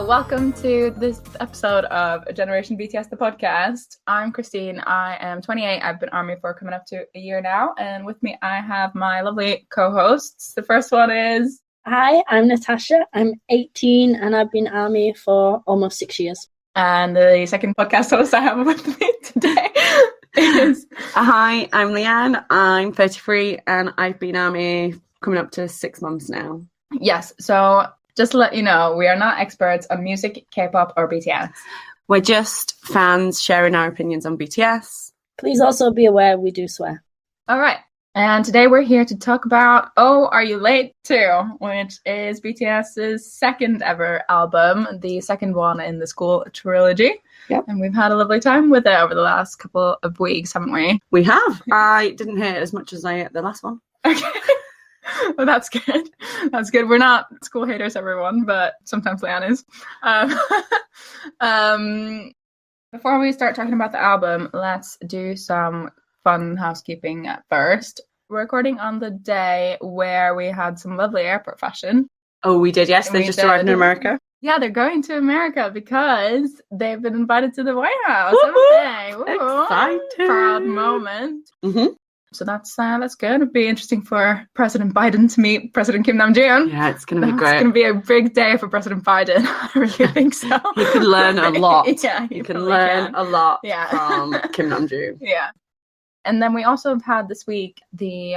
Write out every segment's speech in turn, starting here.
welcome to this episode of Generation BTS, the podcast. I'm Christine. I am 28. I've been ARMY for coming up to a year now. And with me, I have my lovely co-hosts. The first one is... Hi, I'm Natasha. I'm 18 and I've been ARMY for almost 6 years. And the second podcast host I have with me today is... Hi, I'm Leanne. I'm 33 and I've been ARMY coming up to 6 months now. Yes, so... just to let you know, we are not experts on music, K-pop, or BTS. We're just fans sharing our opinions on BTS. Please also be aware we do swear. All right. And today we're here to talk about Oh, Are You Late Too, which is BTS's second ever album, the second one in the school trilogy. Yep. And we've had a lovely time with it over the last couple of weeks, haven't we? We have. I didn't hate it as much as I ate the last one. Okay. Well, that's good. That's good. We're not school haters, everyone, but sometimes Leanne is. Before we start talking about the album, let's do some fun housekeeping at first. We're recording on the day where we had some lovely airport fashion. Oh, we did, yes. They just arrived in America. Yeah, they're going to America because they've been invited to the White House, Woo-hoo! haven't they? Woo-hoo. Exciting. Proud moment. Mm-hmm. So that's good. It'd be interesting for President Biden to meet President Kim Nam-joon. Yeah, it's going to be great. It's going to be a big day for President Biden. I really think so. He could learn a lot. Yeah, he can learn a lot Yeah. from Kim Nam-joon. Yeah. And then we also have had this week the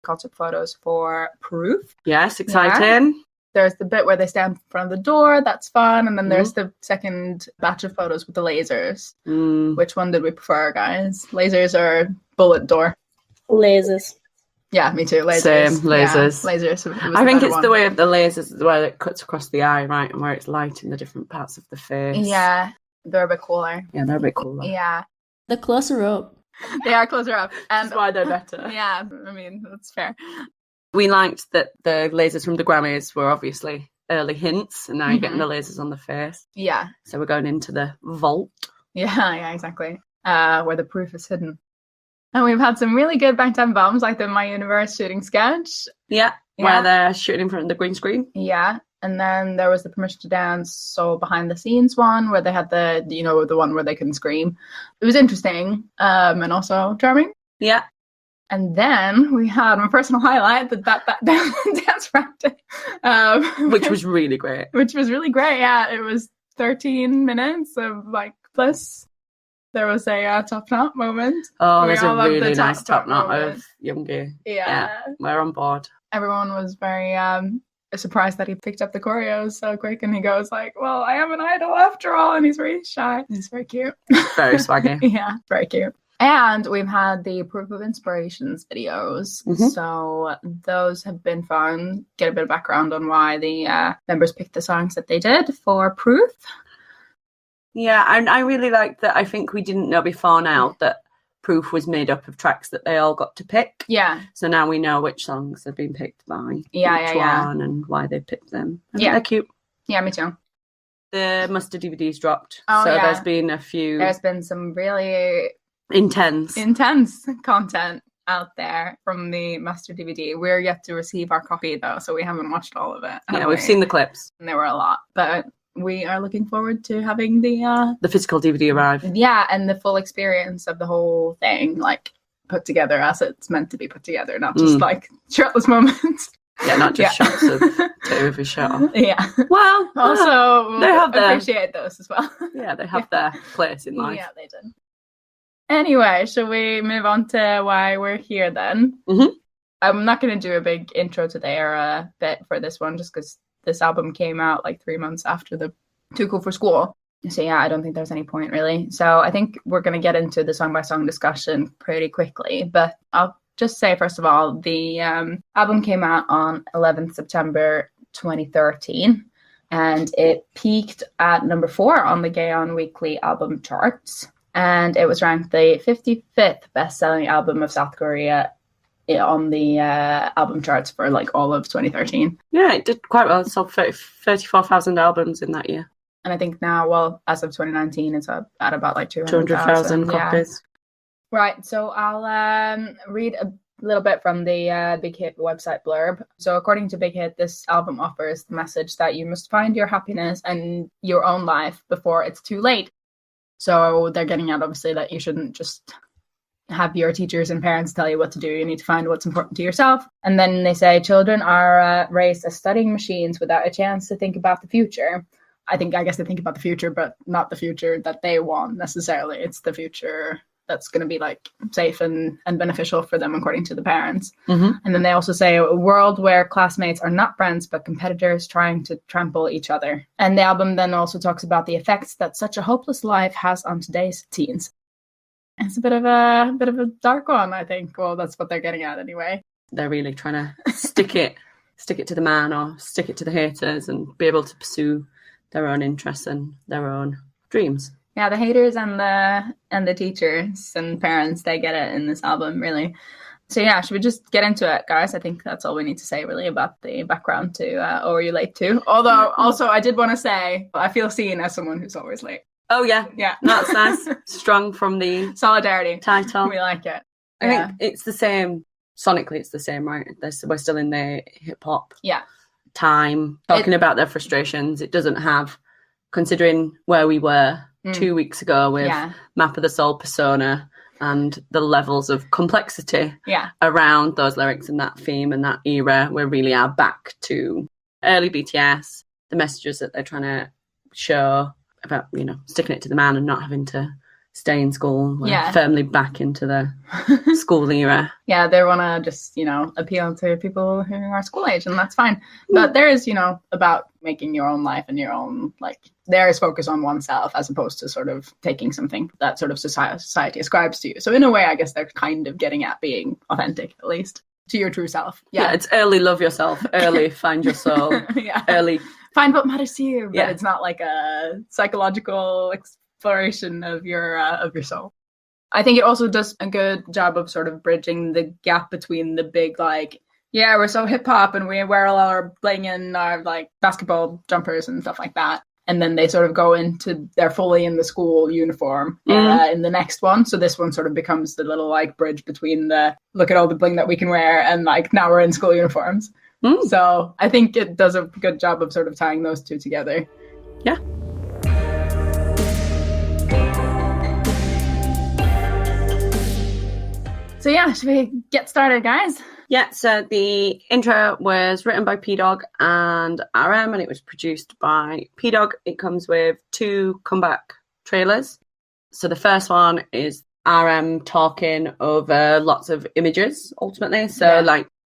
concert photos for Proof. Yes, exciting. Yeah. There's the bit where they stand in front of the door. That's fun. And then there's the second batch of photos with the lasers. Which one did we prefer, guys? Lasers or bullet door? Lasers. Yeah, me too. Lasers. Same, lasers. Yeah, lasers. I think it's the way of the lasers where it cuts across the eye, right? And where it's lighting the different parts of the face. Yeah, they're a bit cooler. Yeah, they're a bit cooler. Yeah. They're closer up. They are closer up. And that's why they're better. Yeah, I mean, that's fair. We liked that the lasers from the Grammys were obviously early hints, and now you're getting the lasers on the face. Yeah. So we're going into the vault. Yeah, exactly. Where the proof is hidden. And we've had some really good Bangtan bombs, like the My Universe shooting sketch. Yeah, where they're shooting in front of the green screen. Yeah, and then there was the Permission to Dance, so behind the scenes one, where they had the one where they couldn't scream. It was interesting, and also charming. Yeah. And then we had my personal highlight, that dance practice. Which was really great. Which was really great, yeah. It was 13 minutes of, bliss. There was a top knot moment. Oh, there's a really nice top knot of Yoongi. Yeah. We're on board. Everyone was very surprised that he picked up the choreos so quick, and he goes like, well, I am an idol after all, and he's very shy. He's very cute. Very swaggy. Yeah, very cute. And we've had the Proof of Inspirations videos. So those have been fun. Get a bit of background on why the members picked the songs that they did for Proof. Yeah, and I really liked that. I think we didn't know before now that Proof was made up of tracks that they all got to pick. Yeah. So now we know which songs have been picked by one and why they picked them. They're cute. Yeah, me too. The Muster DVD's dropped. Oh, so there's been a few... There's been some really... Intense content out there from the Muster DVD. We're yet to receive our copy, though, so we haven't watched all of it. Yeah, we've seen the clips. And there were a lot, but... we are looking forward to having the physical DVD arrive. Yeah, and the full experience of the whole thing, put together as it's meant to be put together, not just shirtless moments. Yeah, not just shots of two of his shirt off. Yeah. Well, also they have appreciate those as well. Yeah, they have their place in life. Yeah, they did. Anyway, shall we move on to why we're here then? I'm not going to do a big intro today or a bit for this one, just because this album came out 3 months after the Too Cool for School. So yeah, I don't think there's any point really. So I think we're going to get into the song by song discussion pretty quickly. But I'll just say, first of all, the album came out on 11th September 2013. And it peaked at number 4 on the Gaon Weekly album charts. And it was ranked the 55th best-selling album of South Korea on the album charts for all of 2013. Yeah, it did quite well. It sold 34,000 albums in that year. And I think now, as of 2019, it's at about 200,000 copies. Yeah. Right, so I'll read a A little bit from the Big Hit website blurb. So according to Big Hit, this album offers the message that you must find your happiness and your own life before it's too late. So they're getting at, obviously, that you shouldn't just have your teachers and parents tell you what to do. You need to find what's important to yourself. And then they say children are raised as studying machines without a chance to think about the future. I guess they think about the future, but not the future that they want necessarily. It's the future that's going to be like safe and beneficial for them, according to the parents. Mm-hmm. And then they also say a world where classmates are not friends, but competitors trying to trample each other. And the album then also talks about the effects that such a hopeless life has on today's teens. It's a bit of a dark one, I think. Well, that's what they're getting at anyway. They're really trying to stick it to the man or stick it to the haters and be able to pursue their own interests and their own dreams. Yeah, the haters and the teachers and parents, they get it in this album, really. So yeah, should we just get into it, guys? I think that's all we need to say, really, about the background to RUL8 2. Although, also, I did want to say, I feel seen as someone who's always late. Oh, yeah. Yeah. That's nice. Strong from the solidarity title. We like it. I think it's the same. Sonically, it's the same, right? We're still in the hip-hop time, talking about their frustrations. It doesn't have, considering where we were 2 weeks ago with Map of the Soul Persona and the levels of complexity around those lyrics and that theme and that era, we really are back to early BTS, the messages that they're trying to show about, sticking it to the man and not having to stay in school. We're firmly back into the school era. Yeah, they want to just, appeal to people who are school age, and that's fine. But there is, about making your own life and your own, there is focus on oneself as opposed to sort of taking something that sort of society ascribes to you. So in a way, I guess they're kind of getting at being authentic, at least, to your true self. Yeah, it's early love yourself, early find your soul, early find what matters to you. But it's not like a psychological exploration of your soul. I think it also does a good job of sort of bridging the gap between the big, we're so hip hop and we wear all our bling and our basketball jumpers and stuff like that. And then they sort of go into, they're fully in the school uniform in the next one. So this one sort of becomes the little bridge between the look at all the bling that we can wear and now we're in school uniforms. So I think it does a good job of sort of tying those two together. Yeah. So yeah, should we get started, guys? Yeah, so the intro was written by P-Dog and RM, and it was produced by P-Dog. It comes with 2 comeback trailers. So the first one is RM talking over lots of images, ultimately. So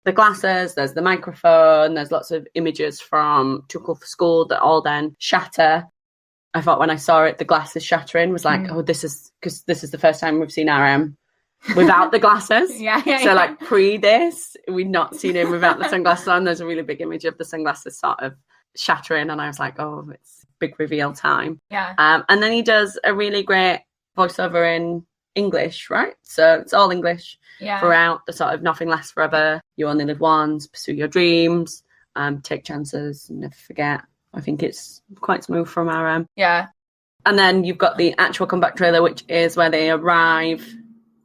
the glasses, there's the microphone, there's lots of images from Too Cool for School that all then shatter. I thought when I saw it, the glasses shattering was this is the first time we've seen RM without the glasses. So pre this, we'd not seen him without the sunglasses on. There's a really big image of the sunglasses sort of shattering, and I was like, oh, it's big reveal time. And then he does a really great voiceover in English, right? So it's all English throughout, the sort of nothing lasts forever, you only live once, pursue your dreams, take chances, never forget. I think it's quite smooth from RM. And then you've got the actual comeback trailer, which is where they arrive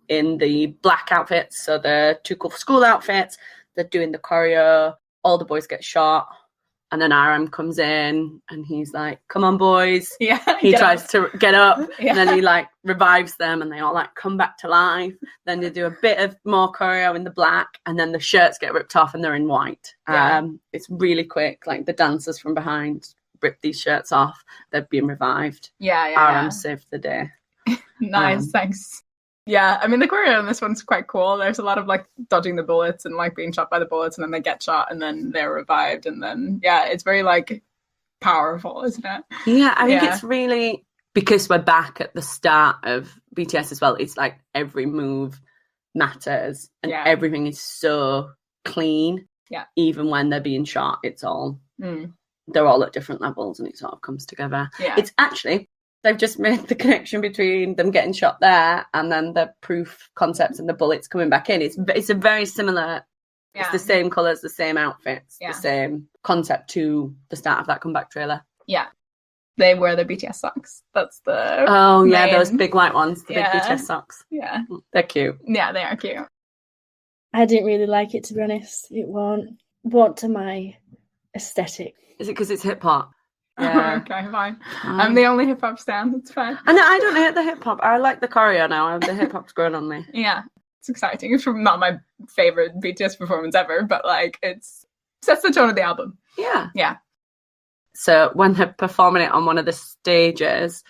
in the black outfits, so the Too Cool for School outfits. They're doing the choreo, all the boys get shot, and then RM comes in and he's like, come on boys. He tries to get up and then he revives them and they all come back to life. Then they do a bit of more choreo in the black and then the shirts get ripped off and they're in white. It's really quick, the dancers from behind rip these shirts off, they're being revived. RM saved the day. Nice, thanks. Yeah, I mean, the choreo in this one's quite cool. There's a lot of dodging the bullets and being shot by the bullets, and then they get shot and then they're revived, and then it's very powerful, isn't it? Yeah, I think it's really, because we're back at the start of BTS as well, it's every move matters and everything is so clean. Even when they're being shot, it's all they're all at different levels and it sort of comes together. It's actually, they've just made the connection between them getting shot there and then the proof concepts and the bullets coming back in. It's a very similar, it's the same colours, the same outfits, the same concept to the start of that comeback trailer. They wear the BTS socks. That's the those big white ones, the big BTS socks. They're cute. Yeah, they are cute. I didn't really like it, to be honest. It wasn't to my aesthetic. Is it because it's hip hop? Yeah. Okay, fine. I'm the only hip hop stan. That's fine. And I don't hate the hip hop. I like the choreo now. The hip hop's grown on me. Yeah, it's exciting. It's not my favorite BTS performance ever, but like it sets the tone of the album. Yeah. So when they're performing it on one of the stages,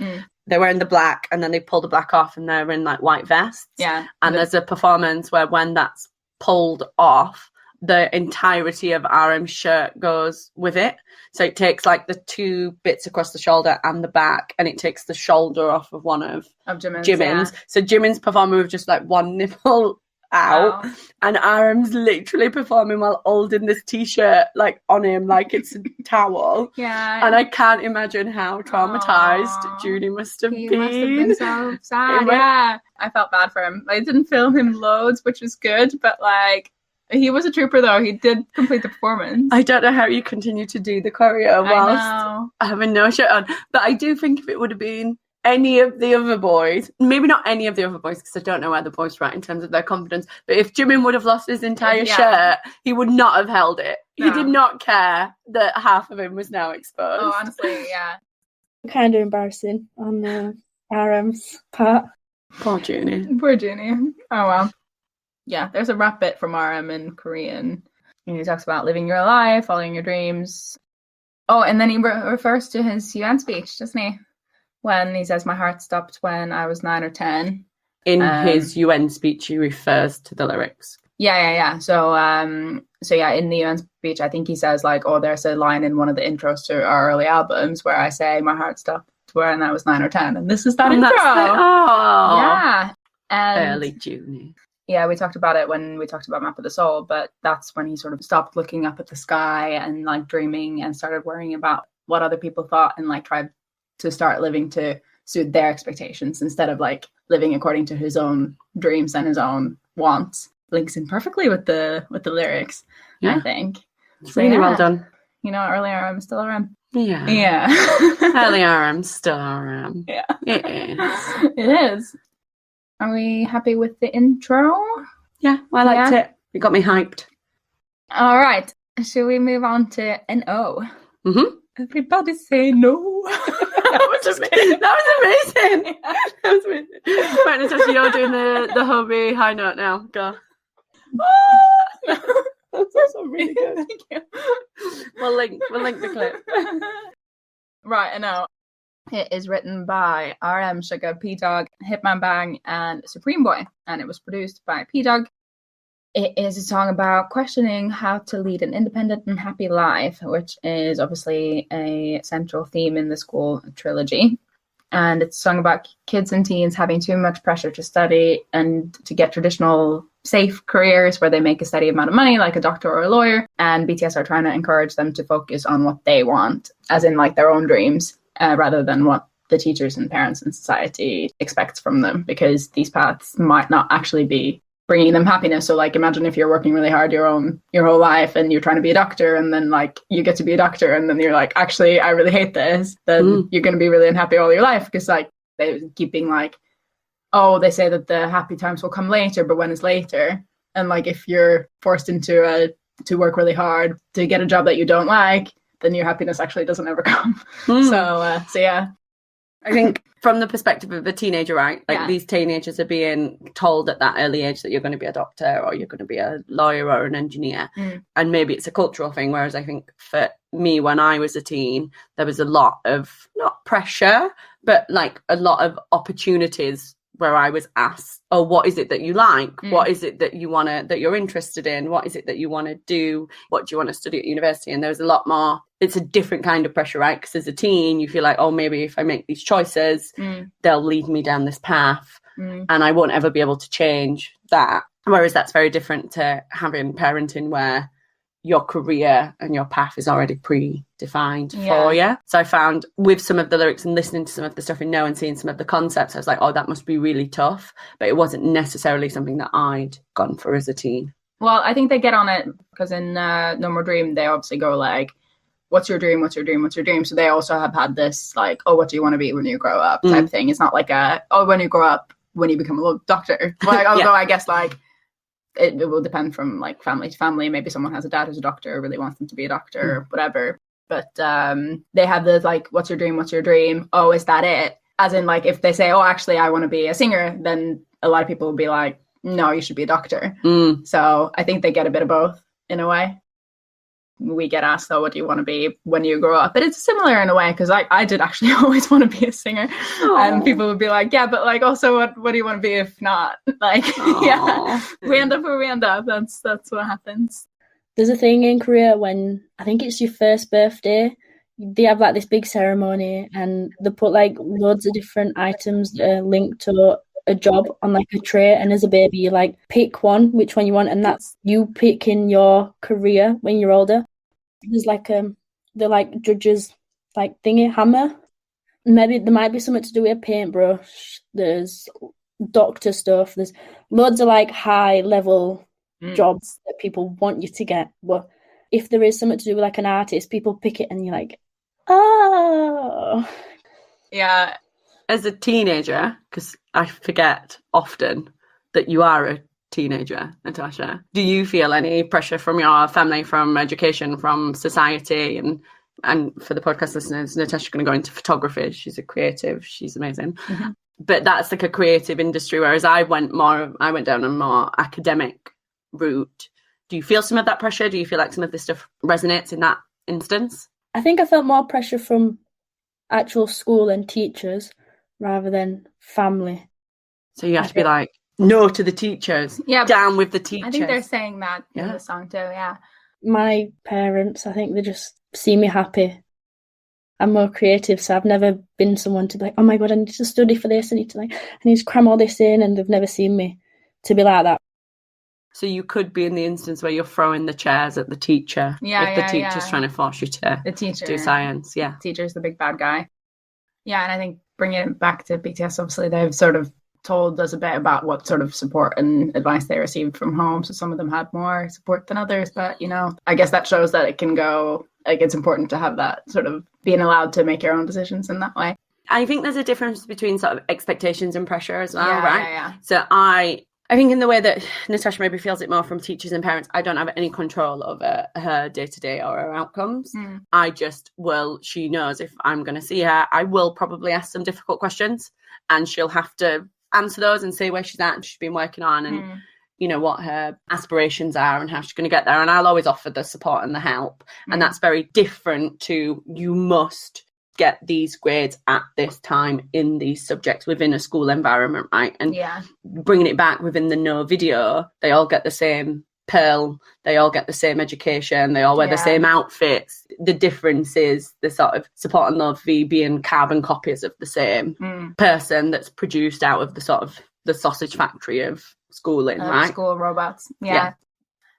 they're wearing the black, and then they pull the black off, and they're in like white vests. Yeah. And there's a performance where when that's pulled off, the entirety of RM's shirt goes with it. So it takes like the two bits across the shoulder and the back, and it takes the shoulder off of one of Jimin's. Yeah. So Jimin's performing with just like one nipple out, and RM's literally performing while holding this t-shirt like on him like it's a towel. Yeah. And I can't imagine how traumatized Junie must have been. He must have been so sad. Yeah. I felt bad for him. I didn't film him loads, which was good, but like he was a trooper though. He did complete the performance. I don't know how you continue to do the choreo whilst having no shirt on. But I do think if it would have been any of the other boys, maybe not any of the other boys, because I don't know where the boys were at in terms of their confidence, but if Jimin would have lost his entire shirt, he would not have held it. No. He did not care that half of him was now exposed. Oh, honestly, yeah. Kind of embarrassing on RM's part. Poor Junie. Poor Junie. Oh, well. Yeah, there's a rap bit from RM in Korean. He talks about living your life, following your dreams. Oh, and then he refers to his UN speech, doesn't he? When he says, my heart stopped when I was 9 or 10. In his UN speech, he refers to the lyrics. Yeah. So yeah, in the UN speech, I think he says like, oh, there's a line in one of the intros to our early albums where I say my heart stopped when I was 9 or 10. And this is that intro. Yeah. And early Junie. Yeah, we talked about it when we talked about Map of the Soul, but that's when he sort of stopped looking up at the sky and like dreaming and started worrying about what other people thought and like tried to start living to suit their expectations instead of like living according to his own dreams and his own wants. Links in perfectly with the lyrics, I think. It's really well done. You know, early RM, still RM. Yeah. Early RM, still RM. Yeah. It is. It is. Are we happy with the intro? Yeah, I liked it. It got me hyped. All right. Should we move on to NO? Mm-hmm. Everybody say no. That was amazing. Yeah. That was amazing. Right, Natasha, you're doing the Hobie high note now. Go. That's also really good. Thank you. We'll link the clip. Right, I know. It is written by RM, Sugar, P-Dog, Hitman Bang, and Supreme Boy, and it was produced by P-Dog. It is a song about questioning how to lead an independent and happy life, which is obviously a central theme in the school trilogy. And it's a song about kids and teens having too much pressure to study and to get traditional safe careers where they make a steady amount of money, like a doctor or a lawyer. And BTS are trying to encourage them to focus on what they want, as in like their own dreams, rather than what the teachers and parents and society expects from them, because these paths might not actually be bringing them happiness. So like imagine if you're working really hard your whole life and you're trying to be a doctor, and then like you get to be a doctor and then you're like, actually I really hate this, then you're going to be really unhappy all your life, because like they keep being like, oh, they say that the happy times will come later, but when is later? And like if you're forced into to work really hard to get a job that you don't like, then your happiness actually doesn't ever come. So yeah, I think from the perspective of a teenager, right? Like these teenagers are being told at that early age that you're going to be a doctor or you're going to be a lawyer or an engineer. And maybe it's a cultural thing. Whereas I think for me, when I was a teen, there was a lot of, not pressure, but like a lot of opportunities where I was asked, oh, what is it that you like? What is it that you want to, that you're interested in? What is it that you want to do? What do you want to study at university? And there was a lot more, it's a different kind of pressure, right? Because as a teen, you feel like, oh, maybe if I make these choices, they'll lead me down this path and I won't ever be able to change that. Whereas that's very different to having parenting where your career and your path is already predefined for you. So I found with some of the lyrics and listening to some of the stuff in No and seeing some of the concepts, I was like, oh, that must be really tough. But it wasn't necessarily something that I'd gone for as a teen. Well, I think they get on it because in No More Dream, they obviously go like, what's your dream? What's your dream? What's your dream? So they also have had this like, oh, what do you want to be when you grow up type thing. It's not like when you grow up, when you become a little doctor. Like, although I guess like it will depend from like family to family. Maybe someone has a dad who's a doctor, really wants them to be a doctor or whatever. But they have the like, what's your dream? What's your dream? Oh, is that it? As in, like, if they say, oh, actually, I want to be a singer, then a lot of people will be like, no, you should be a doctor. So I think they get a bit of both in a way. We get asked, though, what do you want to be when you grow up? But it's similar in a way, because I did actually always want to be a singer. And people would be like, yeah, but like, also, what do you want to be if not? Like, yeah, we end up where we end up. That's what happens. There's a thing in Korea when, I think it's your first birthday, they have like this big ceremony and they put like loads of different items that are linked to a job on like a tray, and as a baby you like pick which one you want, and that's you picking your career when you're older. There's like the like judges like thingy hammer, maybe there might be something to do with a paintbrush, there's doctor stuff, there's loads of like high level jobs that people want you to get. But if there is something to do with like an artist, people pick it and you're like, oh yeah. As a teenager, because I forget often that you are a teenager, Natasha, do you feel any pressure from your family, from education, from society? And for the podcast listeners, Natasha's going to go into photography. She's a creative. She's amazing. But that's like a creative industry, whereas I went down a more academic route. Do you feel some of that pressure? Do you feel like some of this stuff resonates in that instance? I think I felt more pressure from actual school and teachers rather than family. So you have to be like, no to the teachers, down with the teachers. I think they're saying that in the song too, yeah. My parents, I think they just see me happy. I'm more creative, so I've never been someone to be like, oh my God, I need to study for this, I need to cram all this in, and they've never seen me to be like that. So you could be in the instance where you're throwing the chairs at the teacher if the teacher's trying to force you to do science. Yeah, the teacher's the big bad guy. Yeah, and I think bringing it back to BTS, obviously they've sort of told us a bit about what sort of support and advice they received from home. So some of them had more support than others, but, you know, I guess that shows that it can go, like, it's important to have that sort of being allowed to make your own decisions in that way. I think there's a difference between sort of expectations and pressure as well, right? Yeah. So I think in the way that Natasha maybe feels it more from teachers and parents, I don't have any control over her day-to-day or her outcomes. I just she knows if I'm going to see her, I will probably ask some difficult questions and she'll have to answer those and say where she's at and she's been working on and, you know, what her aspirations are and how she's going to get there. And I'll always offer the support and the help. And that's very different to you must get these grades at this time in these subjects within a school environment, right? And bringing it back within the No video, they all get the same Pearl, they all get the same education, they all wear the same outfits. The difference is the sort of support and love being carbon copies of the same person that's produced out of the sort of the sausage factory of schooling, right? School robots. Yeah.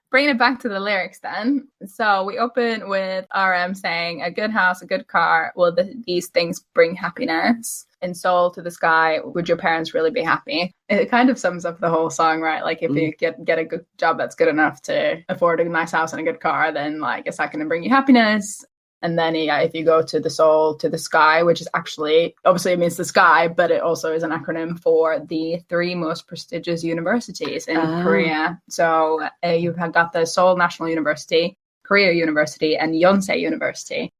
Bringing it back to the lyrics then. So we open with RM saying, a good house, a good car, will these things bring happiness? In Seoul to the sky, would your parents really be happy? It kind of sums up the whole song, right? Like if you get a good job that's good enough to afford a nice house and a good car, then like is that going to bring you happiness? And then if you go to the Seoul to the sky, which is actually, obviously it means the sky, but it also is an acronym for the 3 most prestigious universities in Korea. So you've got the Seoul National University, Korea University, and Yonsei University.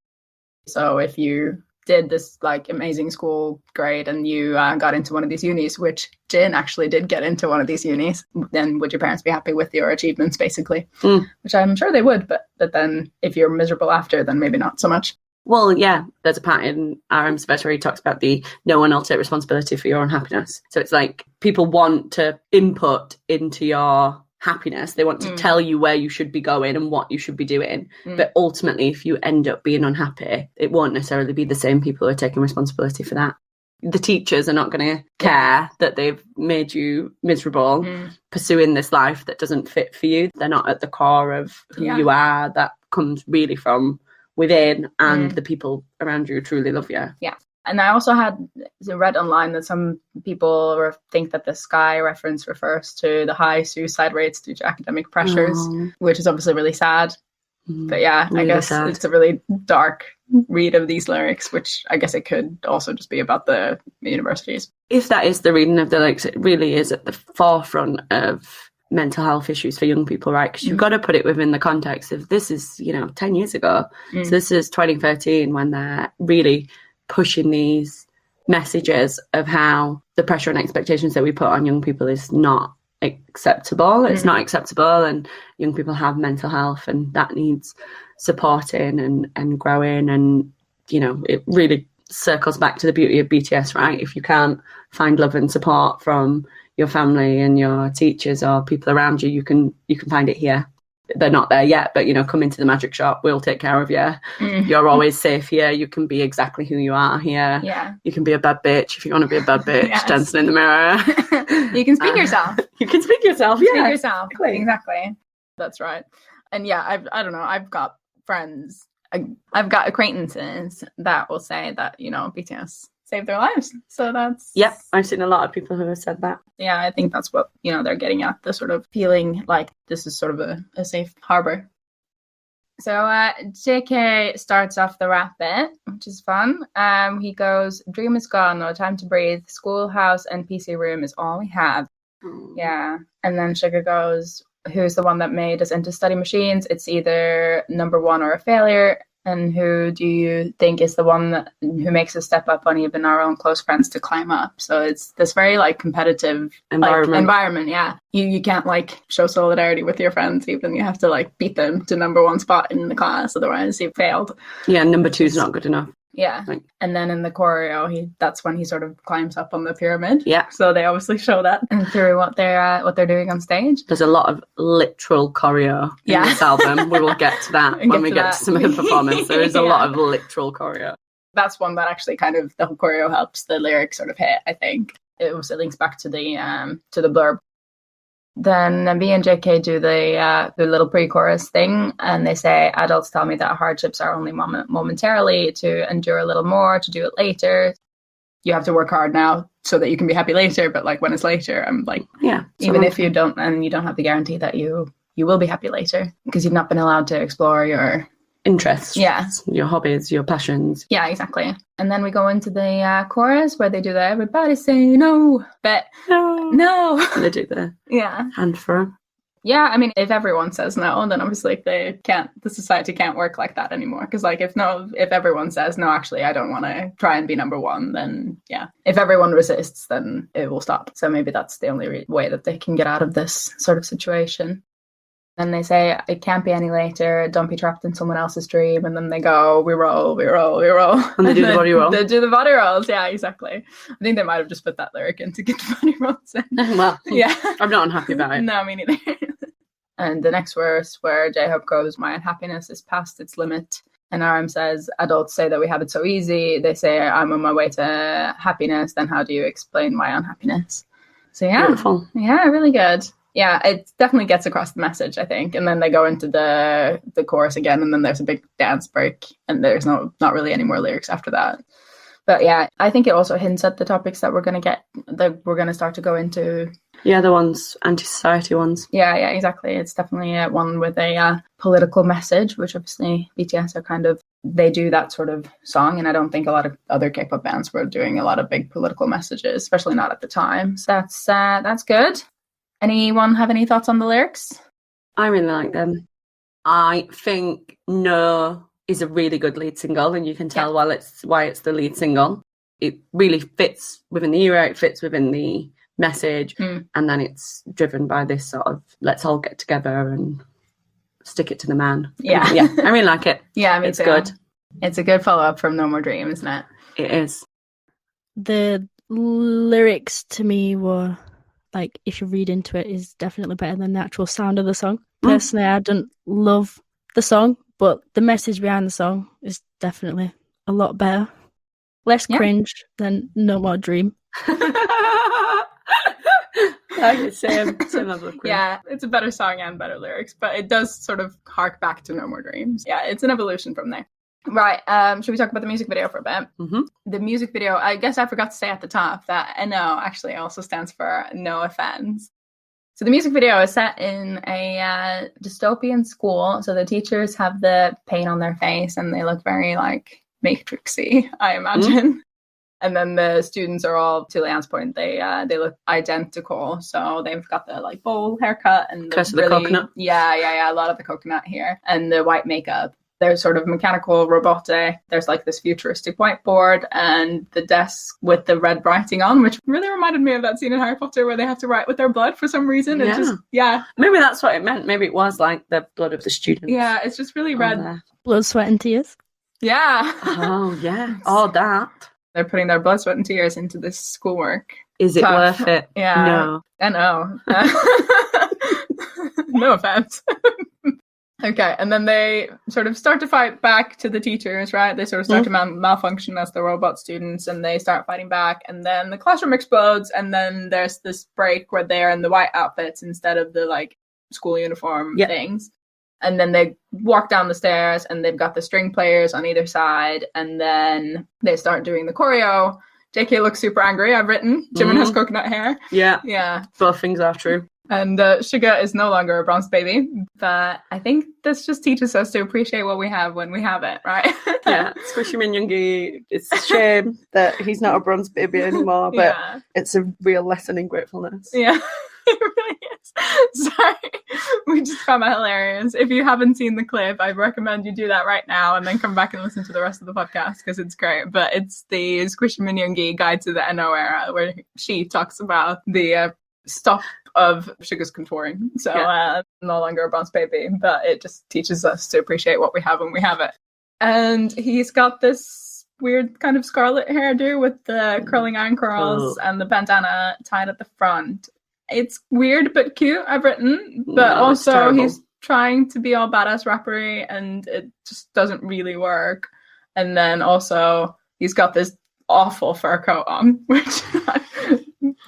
So if you did this like amazing school grade and you got into one of these unis, which Jin actually did get into one of these unis, then would your parents be happy with your achievements basically? Which I'm sure they would, but then if you're miserable after, then maybe not so much. Well, yeah, there's a part in RM's verse where he talks about the no one will take responsibility for your own happiness. So it's like people want to input into your happiness. They want to tell you where you should be going and what you should be doing. But ultimately, if you end up being unhappy, it won't necessarily be the same people who are taking responsibility for that. The teachers are not going to care that they've made you miserable pursuing this life that doesn't fit for you. They're not at the core of who you are. That comes really from within, and the people around you truly love you. Yeah. And I also read online that some people think that the sky reference refers to the high suicide rates due to academic pressures, which is obviously really sad. But yeah, really I guess sad. It's a really dark read of these lyrics, which I guess it could also just be about the universities. If that is the reading of the lyrics, it really is at the forefront of mental health issues for young people, right? Because you've got to put it within the context of this is, 10 years ago. So this is 2013 when they're really pushing these messages of how the pressure and expectations that we put on young people is not acceptable. It's not acceptable, and young people have mental health, and that needs supporting and growing. And it really circles back to the beauty of BTS, right? If you can't find love and support from your family and your teachers or people around you, you can find it here. They're not there yet, but come into the magic shop, we'll take care of you. You're always safe here. You can be exactly who you are here. Yeah. You can be a bad bitch if you want to be a bad bitch. Yes. Dancing in the mirror. You can speak yourself. You can speak yourself. Yeah. Speak yourself. Exactly. That's right. And yeah, I don't know. I've got friends. I've got acquaintances that will say that BTS saved their lives. So that's... Yep, I've seen a lot of people who have said that. Yeah, I think that's what, they're getting at, the sort of feeling like this is sort of a safe harbor. So JK starts off the rap bit, which is fun. He goes, "Dream is gone, no time to breathe. Schoolhouse and PC room is all we have." Yeah. And then Sugar goes, "Who's the one that made us into study machines? It's either number one or a failure. And who do you think is the one who makes us step up on even our own close friends to climb up?" So it's this very competitive environment. Yeah. You can't show solidarity with your friends, even you have to beat them to number one spot in the class. Otherwise you've failed. Yeah. Number two is not good enough. Yeah. And then in the choreo, that's when he sort of climbs up on the pyramid. Yeah. So they obviously show that through what they're doing on stage. There's a lot of literal choreo in this album. We will get to that when we get to some of the performance. There is a lot of literal choreo. That's one that actually kind of the whole choreo helps the lyrics sort of hit, I think. It links back to the blurb. Then B and JK do the little pre-chorus thing, and they say, "Adults tell me that hardships are only momentarily, to endure a little more, to do it later. You have to work hard now so that you can be happy later, but when it's later," I'm even if you don't, and you don't have the guarantee that you will be happy later, because you've not been allowed to explore your interests, yeah, your hobbies, your passions. Yeah, exactly. And then we go into the chorus where they do the "everybody say no," but no. And they do the hand for. Yeah, I mean, if everyone says no, then obviously the society can't work like that anymore. Because if everyone says no, actually, I don't want to try and be number one, then yeah. If everyone resists, then it will stop. So maybe that's the only way that they can get out of this sort of situation. Then they say, "It can't be any later, don't be trapped in someone else's dream." And then they go, "We roll, we roll, we roll." And they do the body roll. They do the body rolls, yeah, exactly. I think they might have just put that lyric in to get the body rolls in. Well, yeah. I'm not unhappy about it. No, me neither. And the next verse where J-Hope goes, "My unhappiness is past its limit." And RM says, "Adults say that we have it so easy. They say I'm on my way to happiness. Then how do you explain my unhappiness?" So yeah. Beautiful. Yeah, really good. Yeah, it definitely gets across the message, I think. And then they go into the chorus again, and then there's a big dance break, and there's not really any more lyrics after that. But yeah, I think it also hints at the topics that we're going to start to go into. Yeah, the ones, anti-society ones. Yeah, exactly. It's definitely one with a political message, which obviously BTS are they do that sort of song, and I don't think a lot of other K-pop bands were doing a lot of big political messages, especially not at the time. So that's good. Anyone have any thoughts on the lyrics? I really like them. I think "No" is a really good lead single, and you can tell why it's the lead single. It really fits within the era, it fits within the message, and then it's driven by this sort of let's all get together and stick it to the man. Yeah. I really like it. Yeah, it's good. It's a good follow-up from "No More Dream," isn't it? It is. The lyrics to me were... if you read into it, is definitely better than the actual sound of the song. Personally, I don't love the song, but the message behind the song is definitely a lot better. Less cringe than "No More Dream." Same level of cringe. Yeah, it's a better song and better lyrics, but it does sort of hark back to "No More Dreams." Yeah, it's an evolution from there. Right, should we talk about the music video for a bit? Mm-hmm. The music video, I guess I forgot to say at the top that NO actually also stands for no offense. So the music video is set in a dystopian school, so the teachers have the paint on their face and they look very Matrixy, I imagine. And then the students are all, to Leanne's point, they look identical. So they've got the like bowl haircut and because of the coconut. Yeah, a lot of the coconut here and the white makeup. There's sort of mechanical robotic. There's like this futuristic whiteboard and the desk with the red writing on, which really reminded me of that scene in Harry Potter where they have to write with their blood for some reason. Yeah. It just, yeah. Maybe that's what it meant. Maybe it was like the blood of the students. Yeah, it's just really red. Blood, sweat and tears. Yeah. Oh, yeah. All that. They're putting their blood, sweat and tears into this schoolwork. Is it worth it? Yeah. No. I know. No offense. Okay, and then they sort of start to fight back to the teachers, right? They sort of start to malfunction as the robot students, and they start fighting back, and then the classroom explodes, and then there's this break where they're in the white outfits instead of the, like, school uniform things. And then they walk down the stairs, and they've got the string players on either side, and then they start doing the choreo. JK looks super angry, I've written. Jimin has coconut hair. Yeah. Both things are true. And Suga is no longer a bronze baby, but I think this just teaches us to appreciate what we have when we have it, right? Yeah, Squishy Min Yoongi, it's a shame that he's not a bronze baby anymore, but it's a real lesson in gratefulness. Yeah, it really is. Sorry, we just found that hilarious. If you haven't seen the clip, I recommend you do that right now and then come back and listen to the rest of the podcast because it's great. But it's the Squishy Min Yoongi Guide to the NO Era where she talks about the stop of Suga's contouring. So no longer a bronze baby, but it just teaches us to appreciate what we have when we have it. And he's got this weird kind of scarlet hairdo with the curling iron curls and the bandana tied at the front. It's weird but cute, I've written, but also he's trying to be all badass rappery and it just doesn't really work. And then also he's got this awful fur coat on, which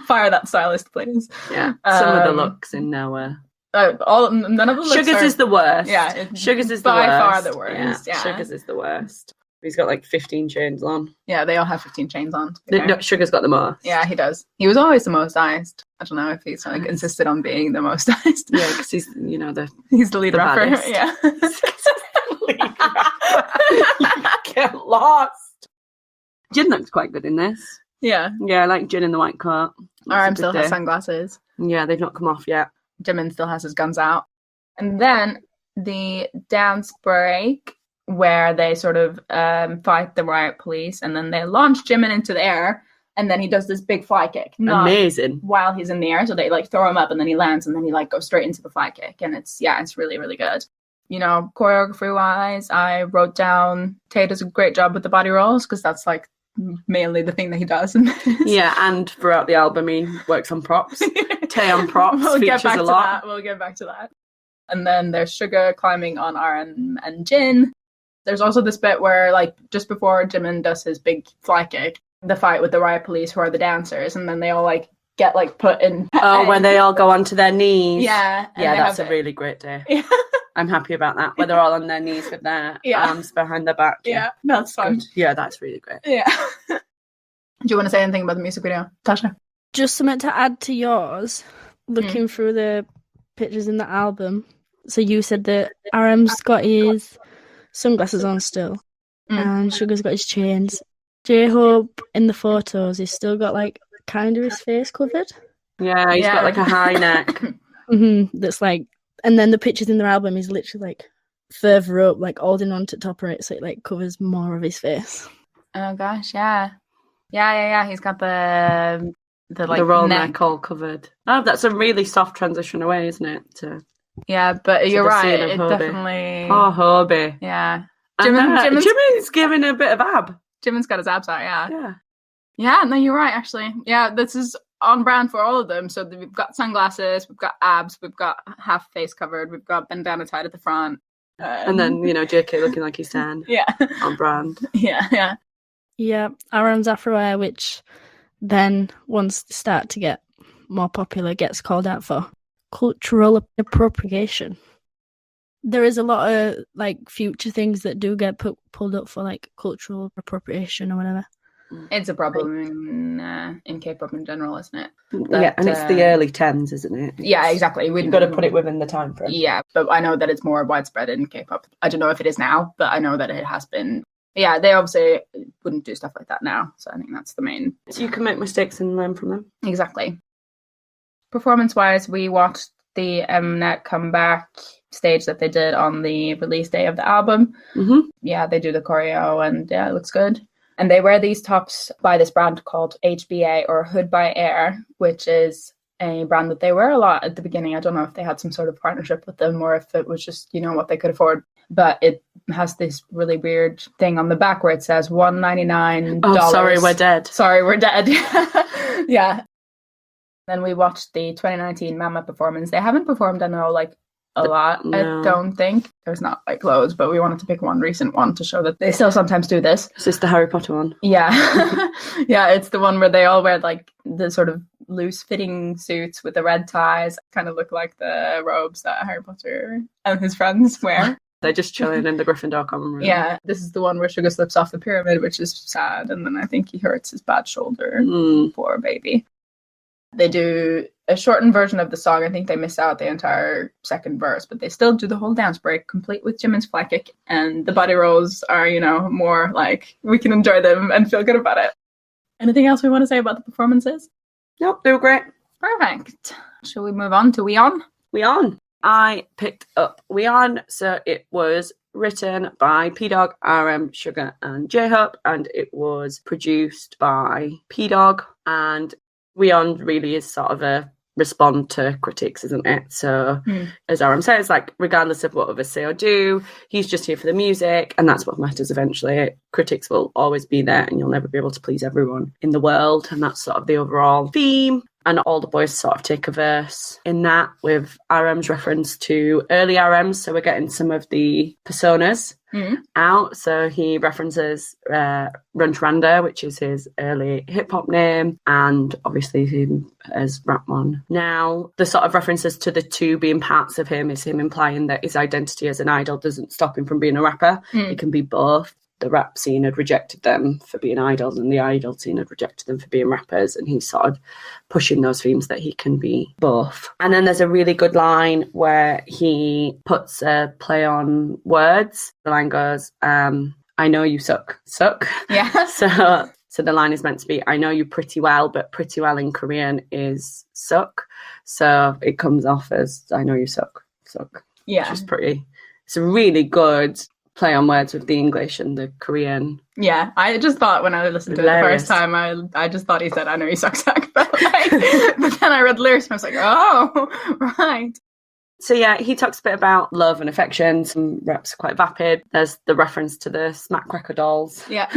fire that stylist, please. Yeah, some of the looks in nowhere. None of the looks. Sugar's is the worst. Yeah, Sugar's is by the worst. far the worst. Yeah. Sugar's is the worst. He's got like 15 chains on. Yeah, they all have 15 chains on. No, Sugar's got the most. Yeah, he does. He was always the most iced. I don't know if he's like insisted on being the most iced. Yeah, because he's he's the lead rapper. Baddest. Yeah. Get lost. Jin looks quite good in this. Yeah. Yeah, I like Jin in the white coat. RM still has sunglasses. Yeah, they've not come off yet. Jimin still has his guns out. And then the dance break where they sort of fight the riot police and then they launch Jimin into the air and then he does this big fly kick. Amazing. While he's in the air. So they like throw him up and then he lands and then he like goes straight into the fly kick. And it's really, really good. You know, choreography wise, I wrote down Tay does a great job with the body rolls because that's like mainly the thing that he does. Yeah, and throughout the album he works on props. Tay on props features a lot. We'll get back to that. And then there's Suga climbing on RM and Jin. There's also this bit where, like, just before Jimin does his big fly kick, the fight with the riot police who are the dancers, and then they all, like, get, like, put in... Oh, when they all go onto their knees. Yeah. Yeah, that's a really great day. Yeah. I'm happy about that, where they're all on their knees with their arms behind their back. Yeah, that's fun. Good. Yeah, that's really great. Yeah. Do you want to say anything about the music video, Tasha? Just something to add to yours, looking through the pictures in the album. So you said that RM's got his sunglasses on still, and Sugar's got his chains. J-Hope in the photos, he's still got like kind of his face covered. Yeah, he's got like a high neck. That's like, and then the pictures in their album is literally like further up, like holding on to top of it, so it like covers more of his face. Oh gosh, yeah. He's got the like the roll neck all covered. Oh, that's a really soft transition away, isn't it? Yeah, but you're right. It definitely. Oh, Hobie. Yeah. Jimin's giving a bit of ab. Jimin's got his abs out. Yeah. Yeah. No, you're right. Actually, yeah. This is on brand for all of them. So we've got sunglasses, we've got abs, we've got half face covered, we've got bandana tied at the front, and then JK looking like he's tan. Yeah. On brand. Yeah. Yeah. RM's Afro Air, which then once they start to get more popular, gets called out for cultural appropriation. There is a lot of like future things that do get pulled up for like cultural appropriation or whatever. It's a problem in K-pop in general, isn't it? Yeah, and it's the early 10s, isn't it? Yeah, exactly. You've got to put it within the time frame. Yeah, but I know that it's more widespread in K-pop. I don't know if it is now, but I know that it has been Yeah, they obviously wouldn't do stuff like that now. So I think that's the main. So you can make mistakes and learn from them. Exactly. Performance-wise, we watched the Mnet comeback stage that they did on the release day of the album. Mm-hmm. Yeah, they do the choreo and yeah, it looks good. And they wear these tops by this brand called HBA or Hood by Air, which is a brand that they wear a lot at the beginning. I don't know if they had some sort of partnership with them or if it was just, what they could afford. But it has this really weird thing on the back where it says $199. Oh, sorry, we're dead. Sorry, we're dead. Yeah. Then we watched the 2019 Mama performance. They haven't performed, I know, a lot. No. I don't think. There's not loads, but we wanted to pick one recent one to show that they still sometimes do this. Is this the Harry Potter one? Yeah. Yeah, it's the one where they all wear the sort of loose fitting suits with the red ties. Kind of look like the robes that Harry Potter and his friends wear. They're just chilling in the Gryffindor common room. Yeah, this is the one where Sugar slips off the pyramid, which is sad. And then I think he hurts his bad shoulder. Poor baby. They do a shortened version of the song. I think they miss out the entire second verse, but they still do the whole dance break, complete with Jimin's fly kick. And the body rolls are, more we can enjoy them and feel good about it. Anything else we want to say about the performances? Nope, they were great. Perfect. Shall we move on to We On? We On. I picked up We On, so it was written by P-Dog, RM, Sugar and J-Hope, and it was produced by P-Dog. And We On really is sort of a respond to critics, isn't it? So as RM says, regardless of what others say or do, he's just here for the music, and that's what matters eventually. Critics will always be there, and you'll never be able to please everyone in the world, and that's sort of the overall theme. And all the boys sort of take a verse in that, with RM's reference to early RMs. So we're getting some of the personas out. So he references Runch Randa, which is his early hip-hop name, and obviously him as Rapmon. Now, the sort of references to the two being parts of him is him implying that his identity as an idol doesn't stop him from being a rapper. It can be both. The rap scene had rejected them for being idols, and the idol scene had rejected them for being rappers, and he's sort of pushing those themes that he can be both. And then there's a really good line where he puts a play on words. The line goes, I know you suck. Yeah. So the line is meant to be, I know you pretty well, but pretty well in Korean is suck. So it comes off as, I know you suck. Yeah. Which is pretty, it's a really good play on words with the English and the Korean. Yeah, I just thought when I listened to it the first time, I just thought he said, I know you suck, but then I read the lyrics and I was like, oh, right. So yeah, he talks a bit about love and affection. Some raps are quite vapid. There's the reference to the Smack Cracker dolls. Yeah.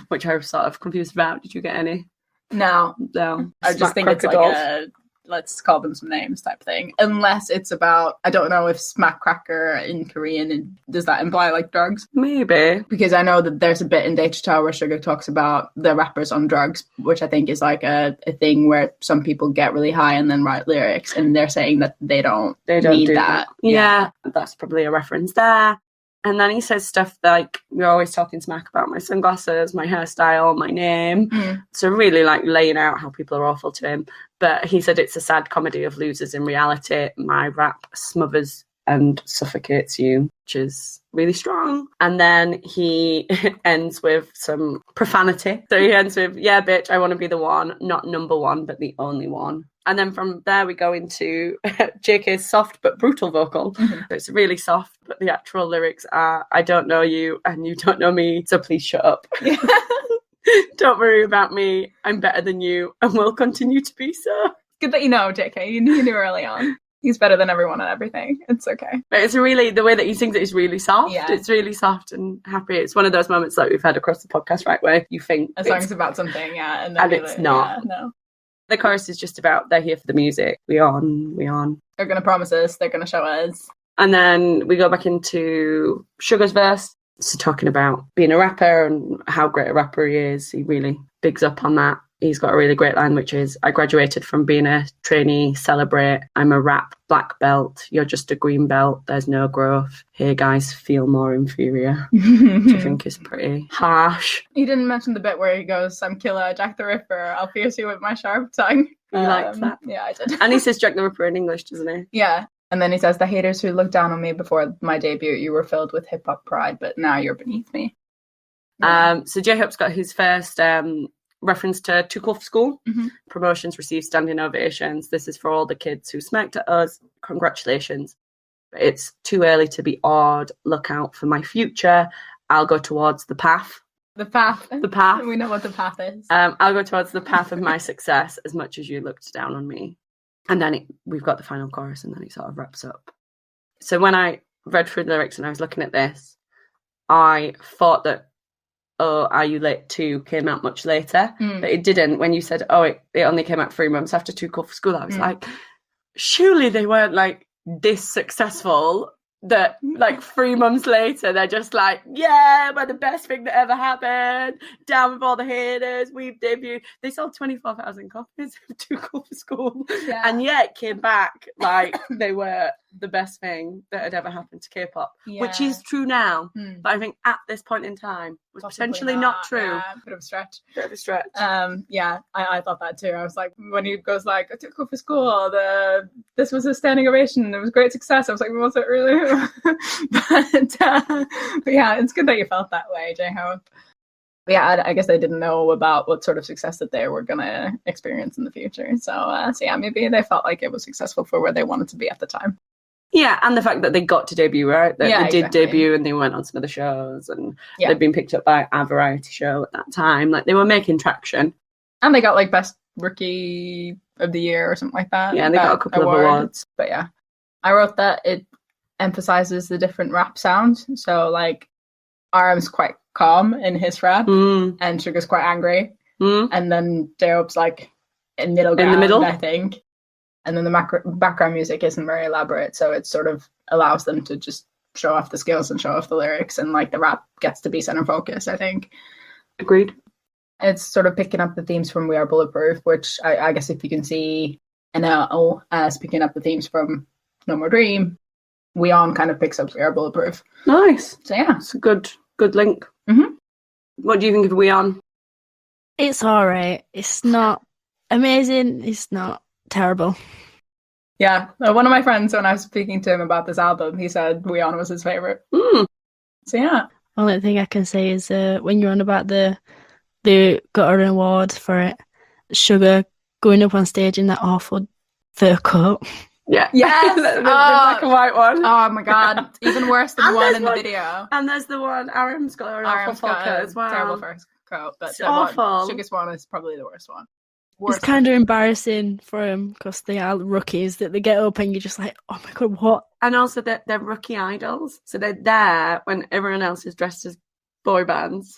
Which I was sort of confused about. Did you get any? No. I just think it's dolls. A let's call them some names type thing. Unless it's about, I don't know if Smack Cracker in Korean, does that imply drugs? Maybe. Because I know that there's a bit in Data where Sugar talks about the rappers on drugs, which I think is a thing where some people get really high and then write lyrics, and they're saying that they don't need that. Yeah, that's probably a reference there. And then he says stuff like, you're always talking smack about my sunglasses, my hairstyle, my name. So really laying out how people are awful to him. But he said it's a sad comedy of losers in reality. My rap smothers and suffocates you, which is really strong. And then he ends with some profanity. So he ends with, yeah, bitch, I want to be the one, not number one, but the only one. And then from there we go into JK's soft but brutal vocal. It's really soft, but the actual lyrics are, I don't know you and you don't know me, so please shut up. Don't worry about me, I'm better than you and will continue to be so. Good that you know, JK, you knew early on. He's better than everyone at everything. It's okay. But it's really, the way that he sings it is really soft. Yeah. It's really soft and happy. It's one of those moments like we've had across the podcast, right, where you think a song's about something, yeah. And it's not. Yeah, no. The chorus is just about, they're here for the music. We on. They're going to promise us, they're going to show us. And then we go back into Sugar's verse. So talking about being a rapper and how great a rapper he is. He really bigs up on that. He's got a really great line, which is, I graduated from being a trainee, celebrate. I'm a rap black belt. You're just a green belt. There's no growth. Hey, guys, feel more inferior. Which I think is pretty harsh. He didn't mention the bit where he goes, I'm killer, Jack the Ripper. I'll pierce you with my sharp tongue. He likes that. Yeah, I did. And he says Jack the Ripper in English, doesn't he? Yeah. And then he says, the haters who looked down on me before my debut, you were filled with hip-hop pride, but now you're beneath me. Yeah. So J-Hope's got his first reference to Too Cool for School. Mhm. Promotions received standing ovations. This is for all the kids who smirked at us. Congratulations. But it's too early to be awed. Look out for my future. I'll go towards the path. The path. The path. We know what the path is. I'll go towards the path of my success as much as you looked down on me. And then we've got the final chorus, and then it sort of wraps up. So when I read through the lyrics and I was looking at this, I thought that RUL8 2 came out much later, but it didn't. When you said, it only came out 3 months after Too Cool for School, I was like, surely they weren't like this successful that like 3 months later they're just like, yeah, we're the best thing that ever happened, down with all the haters, we've debuted. They sold 24,000 copies of Too Cool for School, and yet came back like they were the best thing that had ever happened to K-pop, which is true now, but I think at this point in time was potentially not true. Yeah, bit of a stretch. Yeah, I thought that too. I was like, when he goes like, I took Cool for School, this was a standing ovation, it was great success. I was like, was it really? but yeah, it's good that you felt that way, J-Hope. But yeah, I guess they didn't know about what sort of success that they were gonna experience in the future. So yeah, maybe they felt like it was successful for where they wanted to be at the time. Yeah, and the fact that they got to debut, right? That they did exactly. debut and they went on some of the shows, and they'd been picked up by a variety show at that time. Like, they were making traction. And they got like Best Rookie of the Year or something like that. Yeah, and they got a couple of awards. But yeah, I wrote that it emphasizes the different rap sounds. So like, RM's quite calm in his rap, and Sugar's quite angry. And then J-Hope's like in the middle, I think. And then the background music isn't very elaborate, so it sort of allows them to just show off the skills and show off the lyrics, and like the rap gets to be center focus, I think. Agreed. It's sort of picking up the themes from We Are Bulletproof, which I guess if you can see NL as picking up the themes from No More Dream, We On kind of picks up We Are Bulletproof. Nice. So yeah. It's a good link. What do you think of We On? It's alright. It's not amazing. It's not terrible. Yeah, one of my friends, when I was speaking to him about this album, he said We On was his favourite. So yeah. Only thing I can say is when you're on about they got an award for it, Sugar going up on stage in that awful fur coat. Yeah. Yes! the black and white one. Oh my god. Even worse than the one in the video. And there's the one, RM's got an awful fur coat as well. Terrible fur coat. But it's awful. Sugar's one is probably the worst one. It's kind of embarrassing for them because they are rookies that they get up and you're just like, oh my god, what? And also they're rookie idols, so they're there when everyone else is dressed as boy bands,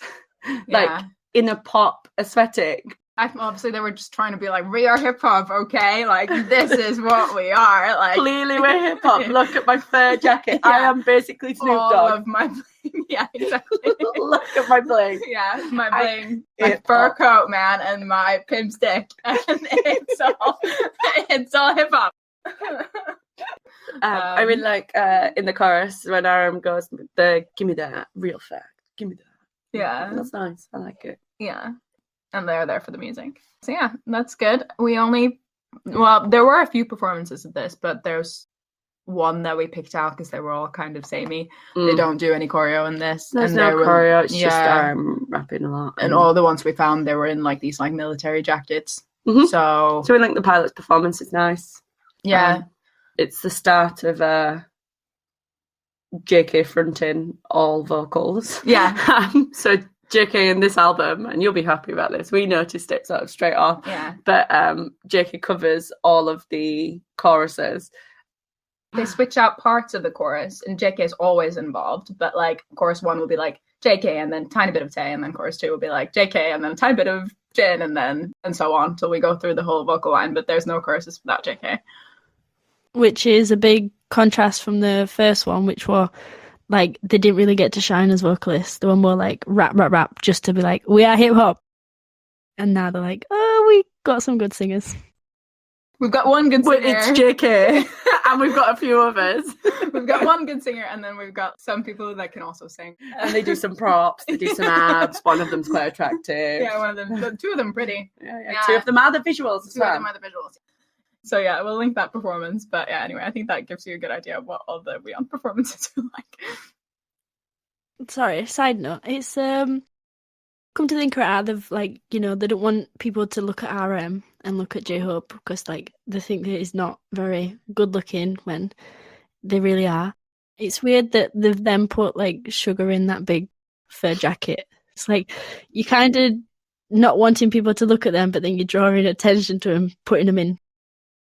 like in a pop aesthetic. Obviously, they were just trying to be like, we are hip hop, okay? Like, this is what we are. Like, clearly, we're hip hop. Look at my fur jacket. I am basically Snoop Dogg. All of my bling. Yeah, exactly. Look at my bling. Yeah, my bling, my fur coat, man, and my pimp stick, and it's all hip hop. I really like in the chorus when RM goes, "Give me that real fact. Give me that." Yeah, that's nice. I like it. Yeah. And they're there for the music. So yeah, that's good. There were a few performances of this, but there's one that we picked out because they were all kind of samey. They don't do any choreo in this. There's no choreo, it's just rapping a lot. And all the ones we found, they were in like these like military jackets. So we think the pilot's performance is nice. Yeah. It's the start of JK fronting all vocals. Yeah. So JK in this album, and you'll be happy about this, we noticed it sort of straight off. Yeah. But JK covers all of the choruses. They switch out parts of the chorus, and JK is always involved. But like chorus 1 will be like JK, and then tiny bit of Tay, and then chorus 2 will be like JK, and then a tiny bit of Jin, and so on till we go through the whole vocal line. But there's no choruses without JK. Which is a big contrast from the first one, which were like they didn't really get to shine as vocalists. They were more like rap, just to be like, we are hip hop. And now they're like, oh, we got some good singers. We've got one good singer. It's JK, and we've got a few others. We've got one good singer, and then we've got some people that can also sing. And they do some props, they do some abs. One of them's quite attractive. Yeah, one of them. 2 of them pretty. Yeah. 2 of them are the visuals as well. 2 of them are the visuals. So yeah, we'll link that performance. But yeah, anyway, I think that gives you a good idea of what all the We On performances are like. Sorry, side note. It's Come to think of it, they've like, they don't want people to look at RM and look at J-Hope because like they think that he's not very good looking when they really are. It's weird that they've then put like Sugar in that big fur jacket. It's like you kind of not wanting people to look at them, but then you're drawing attention to them, putting them in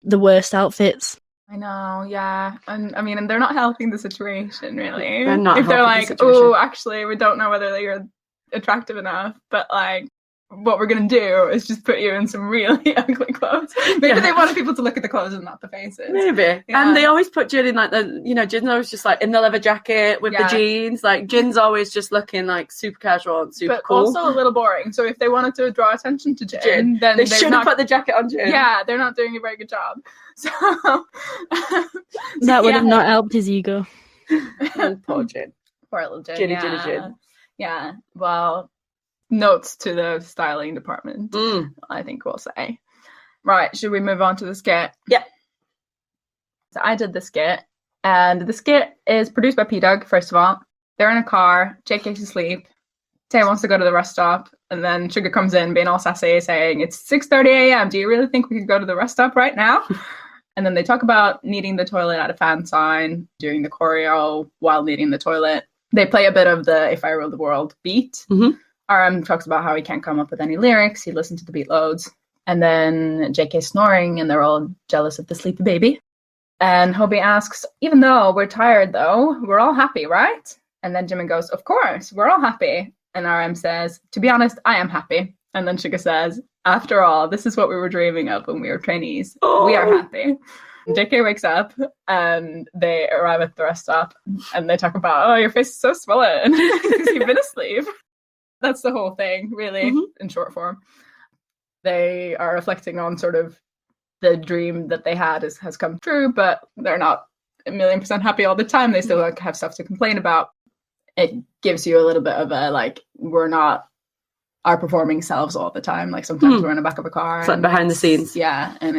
the worst outfits. I know, yeah. And I mean, and they're not helping the situation, really. They're not if they're helping like, the situation. oh, actually, we don't know whether you're attractive enough, but like, what we're going to do is just put you in some really ugly clothes. Maybe they wanted people to look at the clothes and not the faces. Maybe. Yeah. And they always put Jin in like Jin's always just like in the leather jacket with the jeans. Like Jin's always just looking like super casual and super cool. But also a little boring. So if they wanted to draw attention to Jin, then they should have put the jacket on Jin. Yeah, they're not doing a very good job. So that would have not helped his ego. Poor Jin. Poor little Jin. Jin. Yeah. Well, notes to the styling department, I think we'll say. Right, should we move on to the skit? Yeah. So I did the skit, and the skit is produced by P-Dog, first of all. They're in a car, Jake gets to sleep, Tay wants to go to the rest stop, and then Sugar comes in being all sassy, saying, it's 6:30 a.m., do you really think we could go to the rest stop right now? And then they talk about needing the toilet at a fan sign, doing the choreo while needing the toilet. They play a bit of the If I Rule the World beat. RM talks about how he can't come up with any lyrics. He listened to the beat loads. And then JK snoring, and they're all jealous of the sleepy baby. And Hobie asks, even though we're tired, though, we're all happy, right? And then Jimin goes, of course, we're all happy. And RM says, to be honest, I am happy. And then Suga says, after all, this is what we were dreaming of when we were trainees. Oh. We are happy. JK wakes up and they arrive at the rest stop and they talk about, oh, your face is so swollen because you've been asleep. That's the whole thing, really, in short form. They are reflecting on sort of the dream that they had has come true, but they're not 1,000,000% happy all the time. They still like, have stuff to complain about. It gives you a little bit of a, like, we're not our performing selves all the time. Like, sometimes we're in the back of a car. It's like behind the scenes. Yeah, and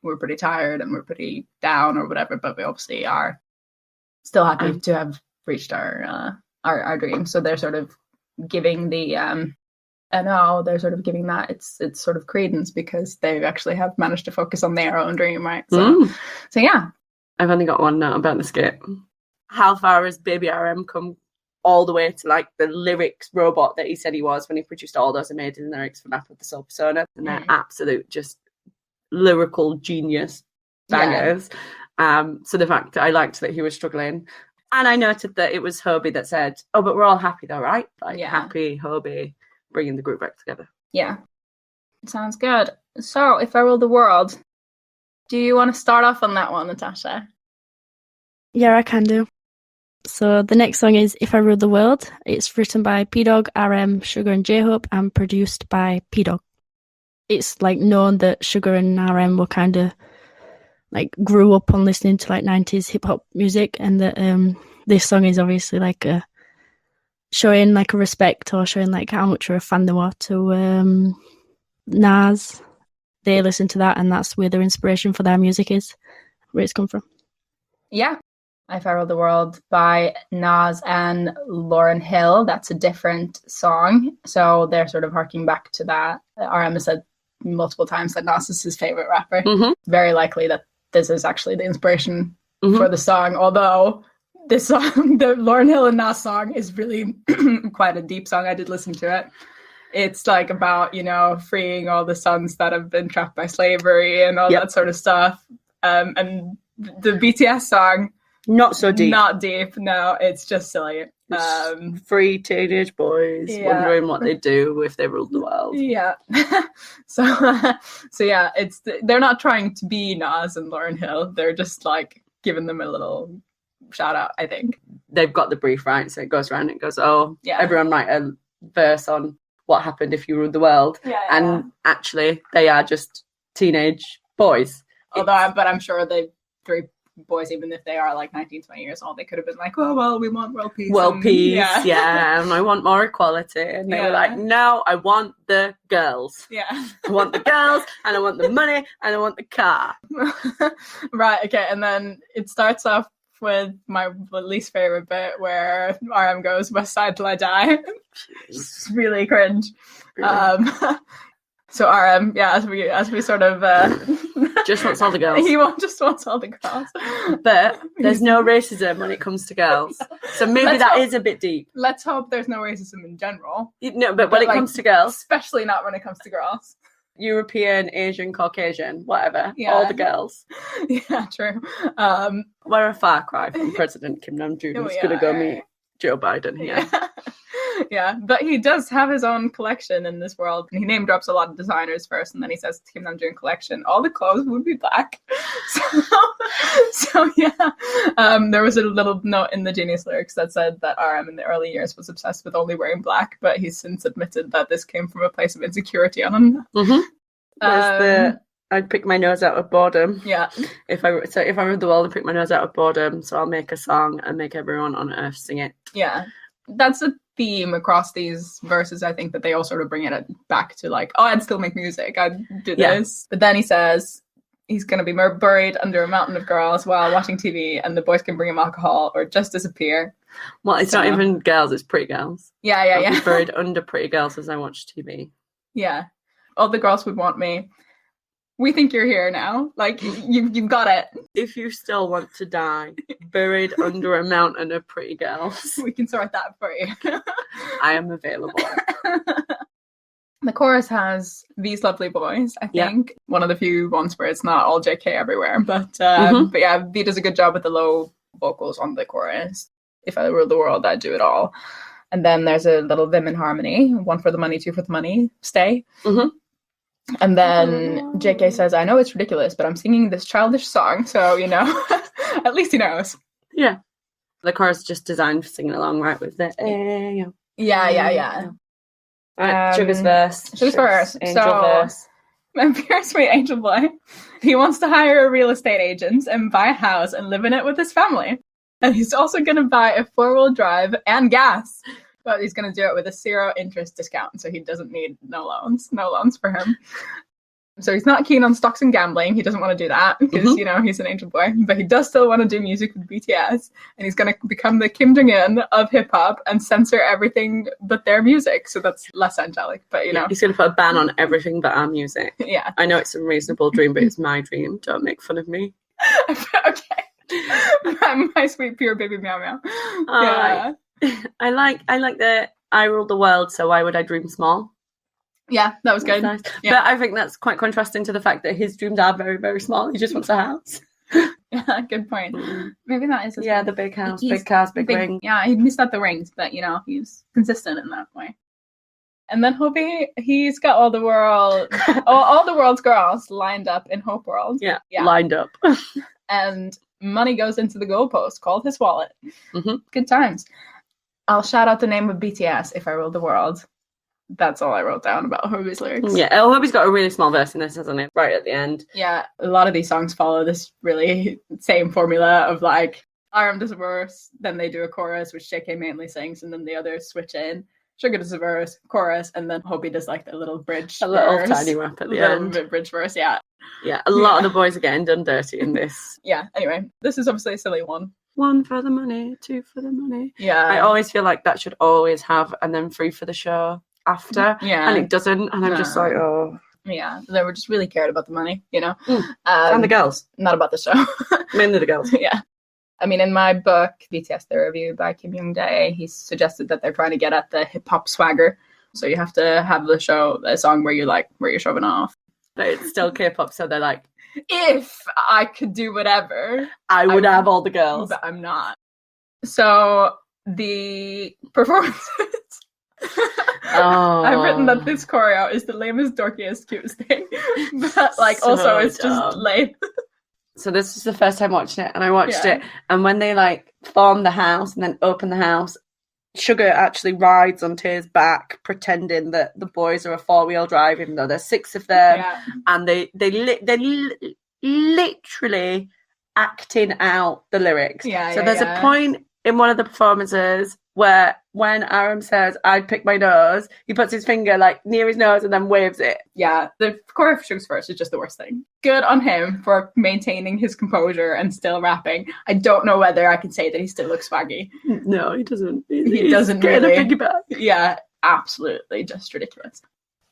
we're pretty tired and we're pretty down or whatever, but we obviously are still happy to have reached our dream. So they're sort of giving the they're sort of giving that it's sort of credence because they actually have managed to focus on their own dream, right? So yeah. I've only got one note about the skit. How far has Baby RM come all the way to like the lyrics robot that he said he was when he produced all those amazing lyrics for Map of the Soul Persona, and they're absolute just lyrical genius bangers. So the fact that I liked that he was struggling. And I noted that it was Hobie that said, oh, but we're all happy though, right? Like, happy Hobie bringing the group back together. Yeah. Sounds good. So, If I Rule the World, do you want to start off on that one, Natasha? Yeah, I can do. So the next song is If I Rule the World. It's written by P-Dog, RM, Sugar and J-Hope and produced by P-Dog. It's like known that Sugar and RM were kind of like grew up on listening to like 90s hip hop music, and that this song is obviously like showing like a respect or showing like how much of a fan they were to Nas. They listen to that, and that's where their inspiration for their music is, where it's come from. Yeah. If I Rule the World by Nas and Lauryn Hill. That's a different song. So they're sort of harking back to that. RM has said multiple times that Nas is his favorite rapper. Very likely that this is actually the inspiration for the song, although this song, the Lauryn Hill and Nas song, is really quite a deep song. I did listen to it. It's like about, freeing all the sons that have been trapped by slavery and all that sort of stuff. And the BTS song, not so deep. Not deep, no. It's just silly. Free teenage boys wondering what they'd do if they ruled the world. Yeah. So yeah, they're not trying to be Nas and Lauryn Hill. They're just like giving them a little shout out, I think. They've got the brief, right? So it goes around and it goes, everyone write a verse on what happened if you ruled the world. And actually, they are just teenage boys. But I'm sure they three boys, even if they are like 19, 20 years old, they could have been like, oh, well, we want world peace. World peace, and I want more equality. And they were like, no, I want the girls. Yeah. I want the girls, and I want the money, and I want the car. Right, okay. And then it starts off with my least favorite bit where RM goes West Side Till I Die. It's really cringe. Really? So RM, yeah, as we sort of just wants all the girls. He just wants all the girls. But there's no racism when it comes to girls. So maybe is a bit deep. Let's hope there's no racism in general. No, but when it comes to girls. Especially not when it comes to girls. European, Asian, Caucasian, whatever. Yeah. All the girls. Yeah, true. We're a far cry from President Kim Nam-joon who's going to go meet Joe Biden here. Yeah, but he does have his own collection in this world. And he name drops a lot of designers first, and then he says Kim Nam-joon collection. All the clothes would be black. So yeah. There was a little note in the Genius lyrics that said that RM in the early years was obsessed with only wearing black, but he's since admitted that this came from a place of insecurity on him. Mm-hmm. I'd pick my nose out of boredom. Yeah. If I ruled the world, I'd pick my nose out of boredom. So I'll make a song and make everyone on Earth sing it. Yeah. That's a theme across these verses. I think that they all sort of bring it back to like, oh, I'd still make music. I'd do this. But then he says he's going to be buried under a mountain of girls while watching TV, and the boys can bring him alcohol or just disappear. Well, it's not even girls, it's pretty girls. Yeah. I'll be buried under pretty girls as I watch TV. Yeah. All the girls would want me. We think you're here now. Like, you've got it. If you still want to die, buried under a mountain of pretty girls. We can sort that for you. I am available. The chorus has These Lovely Boys, I think. One of the few ones where it's not all JK everywhere. But yeah, V does a good job with the low vocals on the chorus. If I ruled the world, I'd do it all. And then there's a little Vim in harmony. One for the money, two for the money. Stay. Mm-hmm. And then JK says, I know it's ridiculous, but I'm singing this childish song, so, you know, at least he knows. Yeah. The chorus is just designed for singing along, right, with the Yeah. Right, Sugar's verse. Sugar's verse. Angel verse. My pure sweet angel boy. He wants to hire a real estate agent and buy a house and live in it with his family. And he's also going to buy a 4-wheel drive and gas. But he's going to do it with a 0 interest discount, so he doesn't need no loans for him. So he's not keen on stocks and gambling. He doesn't want to do that because, you know, he's an angel boy. But he does still want to do music with BTS. And he's going to become the Kim Jong-un of hip-hop and censor everything but their music. So that's less angelic, but, you know. He's going to put a ban on everything but our music. Yeah. I know it's a reasonable dream, but it's my dream. Don't make fun of me. Okay. My sweet, pure baby meow meow. Yeah. I like that I rule the world, so why would I dream small? Yeah, that was good. Nice. Yeah. But I think that's quite contrasting to the fact that his dreams are very, very small. He just wants a house. Yeah, good point. Maybe that is his thing. The big house, big cars, big ring. Yeah, he missed out the rings, but, you know, he's consistent in that way. And then he's got all the world's girls lined up in Hope World. Yeah. Lined up. And money goes into the goalpost called his wallet. Mm-hmm. Good times. I'll shout out the name of BTS if I ruled the world. That's all I wrote down about Hobie's lyrics. Yeah, Hobie's got a really small verse in this, hasn't it? Right at the end. Yeah, a lot of these songs follow this really same formula of like, RM does a verse, then they do a chorus, which JK mainly sings, and then the others switch in. Sugar does a verse, chorus, and then Hobie does like a little bridge a little tiny rap at the end. Bridge verse, yeah. Yeah, a lot of the boys are getting done dirty in this. Yeah, anyway, this is obviously a silly one. 1 for the money, 2 for the money. Yeah. I always feel like that should always have, and then 3 for the show after. Yeah. And it doesn't, and I'm just like, oh. Yeah, they were just really cared about the money, you know? And the girls. Not about the show. Mainly the girls. Yeah. I mean, in my book, BTS The Review by Kim Young-dae, he suggested that they're trying to get at the hip-hop swagger. So you have to have a song where you're showing off. But it's still K-pop, so they're like, if I could do whatever, I would have all the girls. But I'm not. So the performances. I've written that this choreo is the lamest, dorkiest, cutest thing. But also it's just lame. So this was the first time watching it, and I watched it, and when they like form the house and then open the house, Sugar actually rides on Tae's back, pretending that the boys are a 4-wheel drive, even though there's 6 of them, and they're literally acting out the lyrics. Yeah, so there's a point in one of the performances where when Aram says, "I'd pick my nose," he puts his finger like near his nose and then waves it. Yeah, the choreography first is just the worst thing. Good on him for maintaining his composure and still rapping. I don't know whether I can say that he still looks swaggy. No, he doesn't. He doesn't really. really. Piggyback. Yeah, absolutely, just ridiculous.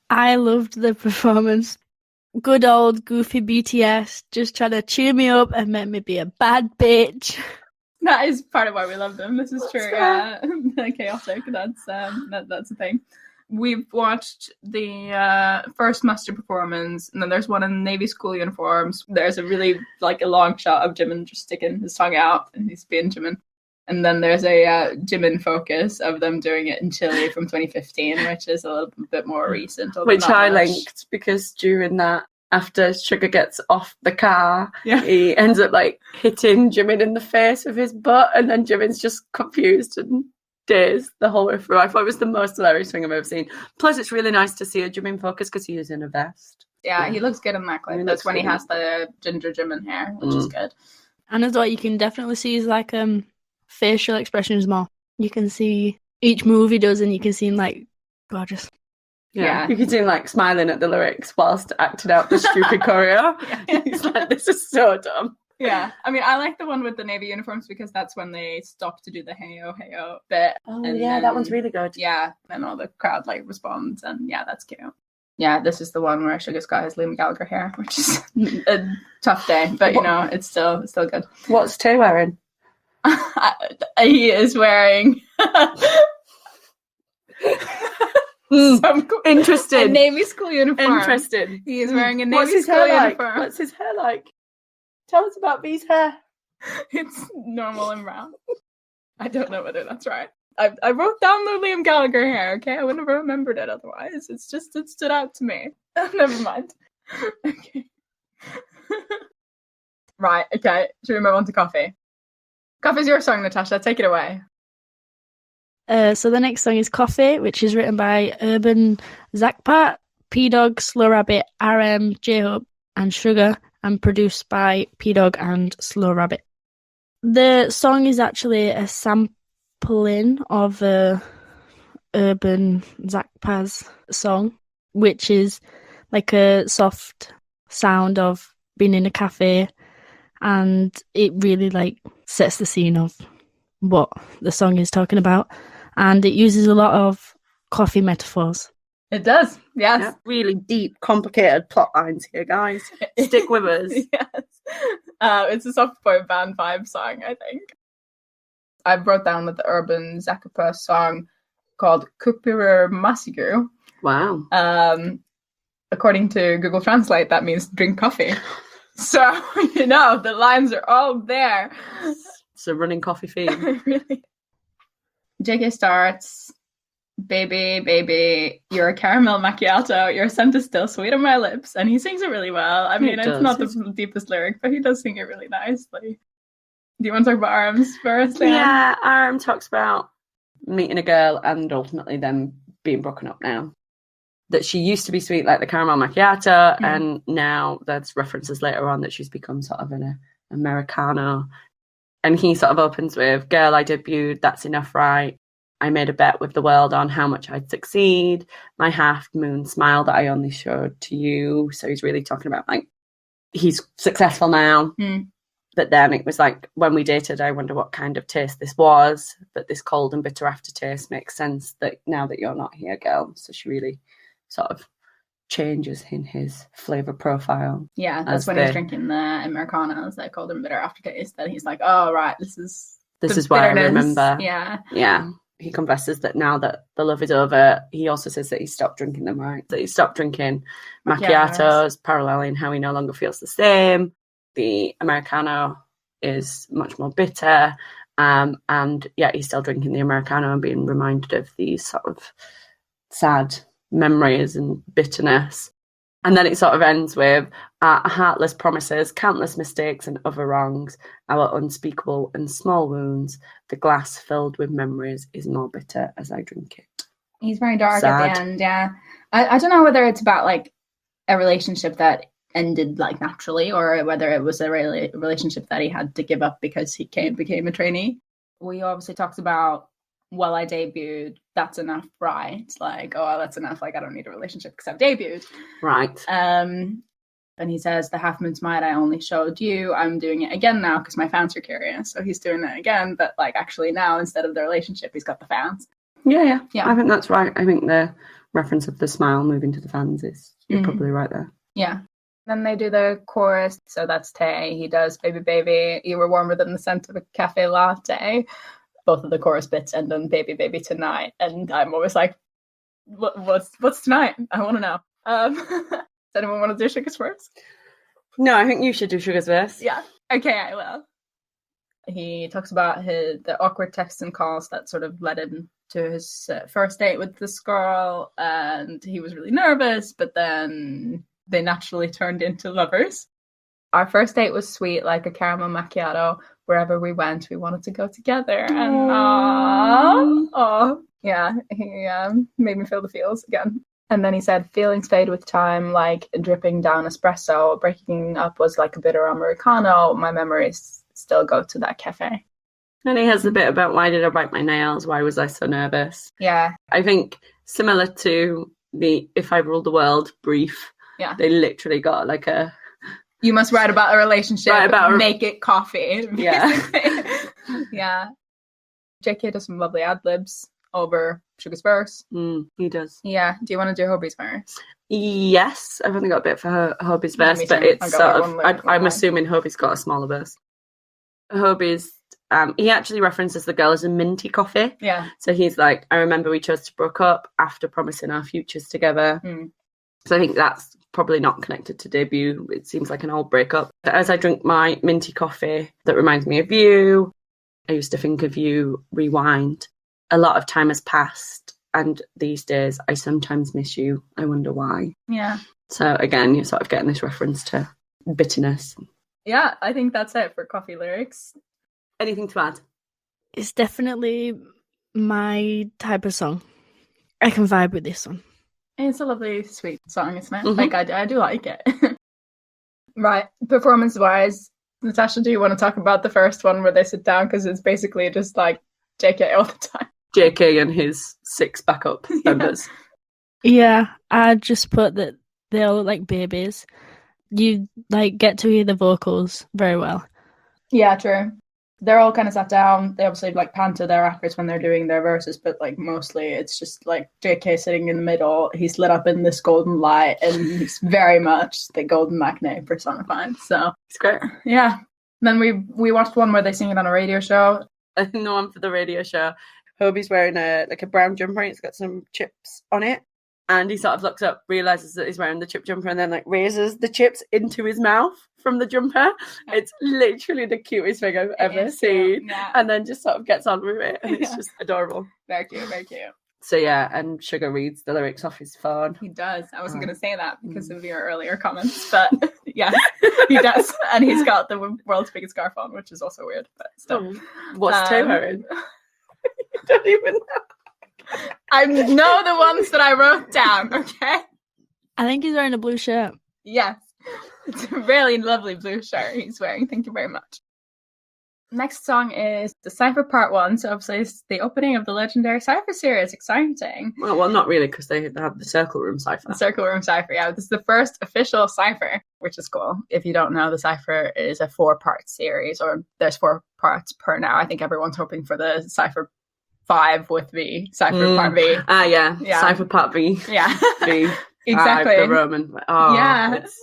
I loved the performance. Good old goofy BTS just trying to cheer me up and make me be a bad bitch. That is part of why we love them. This is true. Yeah, they're chaotic. That's the thing. We've watched the first muster performance, and then there's one in Navy school uniforms. There's a really like a long shot of Jimin just sticking his tongue out, and he's being Jimin. And then there's a Jimin focus of them doing it in Chile from 2015, which is a little bit more recent. Which I linked because during that, after Sugar gets off the car, he ends up like hitting Jimin in the face with his butt, and then Jimin's just confused and dazed the whole way through. I thought it was the most hilarious thing I've ever seen. Plus, it's really nice to see a Jimin focus because he is in a vest. Yeah, he looks good in that clip. That's when he has the ginger Jimin hair, which is good. And as well, you can definitely see his like facial expressions more. You can see each move he does, and you can see him like gorgeous. Yeah. You can see him like smiling at the lyrics whilst acting out the stupid choreo. He's like, this is so dumb. Yeah, I mean, I like the one with the Navy uniforms because that's when they stop to do the heyo heyo bit. Oh, and yeah, that one's really good. Yeah, and all the crowd like responds, and yeah, that's cute. Yeah, this is the one where Sugar Scott has Liam Gallagher hair, which is a tough day, but you know, it's still good. What's Tay wearing? He is wearing interesting. A Navy school uniform. Interesting. He is wearing a Navy school uniform. What's his hair like? Tell us about V's hair. It's normal and brown. I don't know whether that's right. I wrote down the Liam Gallagher hair, okay? I wouldn't have remembered it otherwise. It stood out to me. Never mind. Okay. Right, okay. Should we move on to Coffee? Coffee's your song, Natasha. Take it away. So the next song is Coffee, which is written by Urban Zakpat, P-Dog, Slow Rabbit, RM, J-Hope, and Sugar, and produced by P-Dog and Slow Rabbit. The song is actually a sampling of Urban Zakpat's song, which is like a soft sound of being in a cafe, and it really like sets the scene of what the song is talking about, and it uses a lot of coffee metaphors. It does, yes. Yeah, really deep, complicated plot lines here, guys. Stick with us. Yes. It's a soft boy band vibe song, I think. I wrote down that the Urban Zakapa song called Kupir Masigu. Wow. According to Google Translate, that means drink coffee. So, you know, the lines are all there. It's a running coffee theme. Really. JK starts, baby, baby, you're a caramel macchiato, your scent is still sweet on my lips. And he sings it really well. I mean, it's not the deepest lyric, but he does sing it really nicely. Do you want to talk about Arms first? Dan? Yeah, Aram talks about meeting a girl and ultimately them being broken up now. That she used to be sweet like the caramel macchiato, and now there's references later on that she's become sort of an Americano. And he sort of opens with, girl, I debuted, that's enough, right? I made a bet with the world on how much I'd succeed. My half-moon smile that I only showed to you. So he's really talking about, like, he's successful now. But then it was like, when we dated, I wonder what kind of taste this was. But this cold and bitter aftertaste makes sense that now that you're not here, girl. So she really sort of changes in his flavour profile. Yeah, that's when he's drinking the Americanos that called him bitter aftertaste. Then he's like, oh, right, this is why I remember. Yeah. Yeah. He confesses that now that the love is over, he also says that he stopped drinking them, right? That he stopped drinking macchiatos, paralleling how he no longer feels the same. The Americano is much more bitter. And yeah, he's still drinking the Americano and being reminded of these sort of sad memories and bitterness. And then it sort of ends with heartless promises, countless mistakes and other wrongs, our unspeakable and small wounds. The glass filled with memories is more bitter as I drink it. He's very dark Sad. at the end, yeah. I don't know whether it's about like a relationship that ended like naturally or whether it was a relationship that he had to give up because he became a trainee. We obviously talked about well, I debuted, that's enough, right? Like, oh, that's enough. Like, I don't need a relationship because I've debuted. Right. And he says, the Half Moon's Might I only showed you. I'm doing it again now because my fans are curious. So he's doing it again, but like actually now instead of the relationship, he's got the fans. Yeah. I think that's right. I think the reference of the smile moving to the fans is you're probably right there. Yeah. Then they do the chorus. So that's Tay. He does Baby Baby, you were warmer than the scent of a cafe latte. Both of the chorus bits end on Baby Baby tonight. And I'm always like, what's tonight? I want to know. Does anyone want to do Sugar's verse? No, I think you should do Sugar's verse. Yeah. Okay, I will. He talks about the awkward texts and calls that sort of led him to his first date with this girl. And he was really nervous, but then they naturally turned into lovers. Our first date was sweet, like a caramel macchiato. Wherever we went, we wanted to go together. And yeah, he made me feel the feels again. And then he said, feelings fade with time, like dripping down espresso. Breaking up was like a bitter Americano. My memories still go to that cafe. And he has a bit about why did I bite my nails? Why was I so nervous? Yeah. I think similar to the If I Ruled the World brief, they literally got like a... You must write about a relationship, make it coffee. Basically. Yeah. JK does some lovely ad-libs over Sugar's verse. He does. Yeah. Do you want to do Hobie's verse? Yes. I've only got a bit for Hobie's verse, but it's sort of... I'm assuming Hobie's got a smaller verse. Hobie's... he actually references the girl as a minty coffee. Yeah. So he's like, I remember we chose to break up after promising our futures together. So I think that's probably not connected to debut. It seems like an old breakup. But as I drink my minty coffee that reminds me of you, I used to think of you, rewind. A lot of time has passed, and these days I sometimes miss you. I wonder why. Yeah. So again, you're sort of getting this reference to bitterness. Yeah, I think that's it for coffee lyrics. Anything to add? It's definitely my type of song. I can vibe with this one. It's a lovely, sweet song, isn't it? Like, I do like it. Right. Performance-wise, Natasha, do you want to talk about the first one where they sit down? Because it's basically just like JK all the time. JK and his 6 backup members. Yeah, I just put that they all look like babies. You like get to hear the vocals very well. Yeah, true. They're all kind of sat down. They obviously like pan to their actors when they're doing their verses, but like mostly it's just like JK sitting in the middle. He's lit up in this golden light, and he's very much the golden matinee personified. So it's great. Yeah. Then we watched one where they sing it on a radio show. No one for the radio show. Hobie's wearing a brown jumper. And it's got some chips on it. And he sort of looks up, realizes that he's wearing the chip jumper, and then like raises the chips into his mouth from the jumper. It's literally the cutest thing I've ever seen. Yeah. And then just sort of gets on with it, and it's just adorable. Very cute, very cute. So yeah, and Sugar reads the lyrics off his phone. He does. I wasn't going to say that because of your earlier comments, but yeah, he does. And he's got the world's biggest scarf on, which is also weird, but still. What's Tay wearing? You don't even know. I know the ones that I wrote down, okay? I think he's wearing a blue shirt. Yes. It's a really lovely blue shirt he's wearing. Thank you very much. Next song is the Cypher Part 1. So obviously it's the opening of the legendary Cypher series. Exciting. Well, not really, because they have the Circle Room Cypher. The Circle Room Cypher, yeah. This is the first official Cypher, which is cool. If you don't know, the Cypher is a 4-part series, or there's 4 parts per now. I think everyone's hoping for the Cypher 5 with V. Cypher Part V. Yeah. Cypher Part V. Yeah. V. Exactly. The Roman. Oh, yeah. It's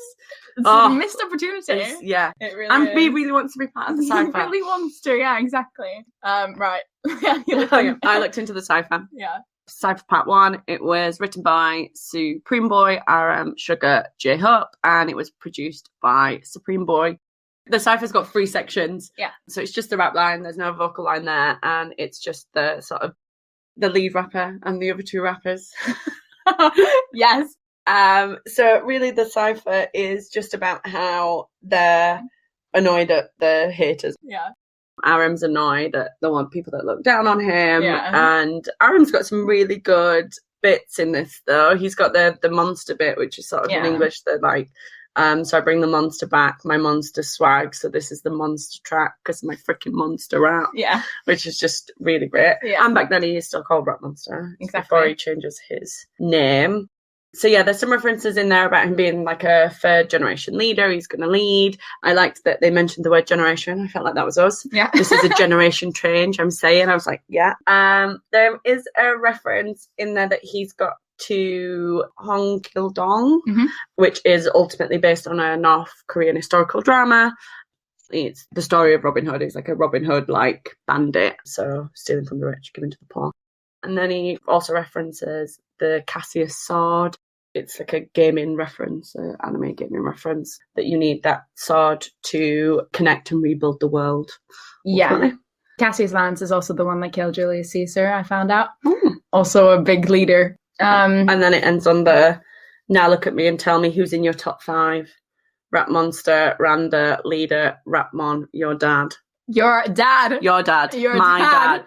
a missed opportunity. Yeah. It really and is. V really wants to be part of the Cypher. He really wants to, yeah, exactly. Right. I looked into the Cypher. Yeah. Cypher Part 1, it was written by Supreme Boy, RM, Sugar, J-Hope, and it was produced by Supreme Boy. The Cypher's got 3 sections. Yeah. So it's just the rap line, there's no vocal line there, and it's just the sort of the lead rapper and the other 2 rappers. Yes. So really the Cypher is just about how they're annoyed at the haters. Yeah. RM's annoyed that they want people that look down on him. Yeah. And RM's got some really good bits in this though. He's got the monster bit, which is sort of in English, the like So I bring the monster back, my monster swag. So this is the monster track because my freaking monster rap. Yeah. Which is just really great. Yeah. And back then he is still called Rap Monster. Exactly. Before he changes his name. So yeah, there's some references in there about him being like a third generation leader. He's going to lead. I liked that they mentioned the word generation. I felt like that was us. Yeah. This is a generation change, I'm saying. I was like, yeah. There is a reference in there that he's got to Hong Kil-dong, which is ultimately based on a North Korean historical drama. It's the story of Robin Hood. He's like a Robin Hood-like bandit. So stealing from the rich, giving to the poor. And then he also references the Cassius sword. It's like a gaming reference, an anime gaming reference, that you need that sword to connect and rebuild the world. Yeah. Cassius Lance is also the one that killed Julius Caesar, I found out. Also a big leader. And then it ends on the, now look at me and tell me who's in your top 5. Rap Monster, Randa, Leader, Rapmon, your dad. Your dad. Your dad. Your my dad.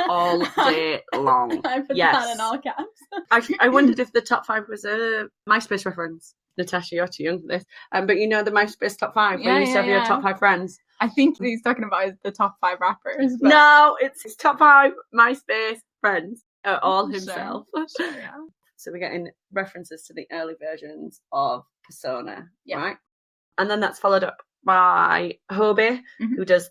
All day long. I put that in all caps. I wondered if the top 5 was a MySpace reference. Natasha, you're too young for this. But you know the MySpace top 5 where you used to have your top 5 friends. I think he's talking about the top 5 rappers. But... No, it's his top 5 MySpace friends. All himself. Sure, yeah. So we're getting references to the early versions of Persona, right? And then that's followed up by Hobie, who does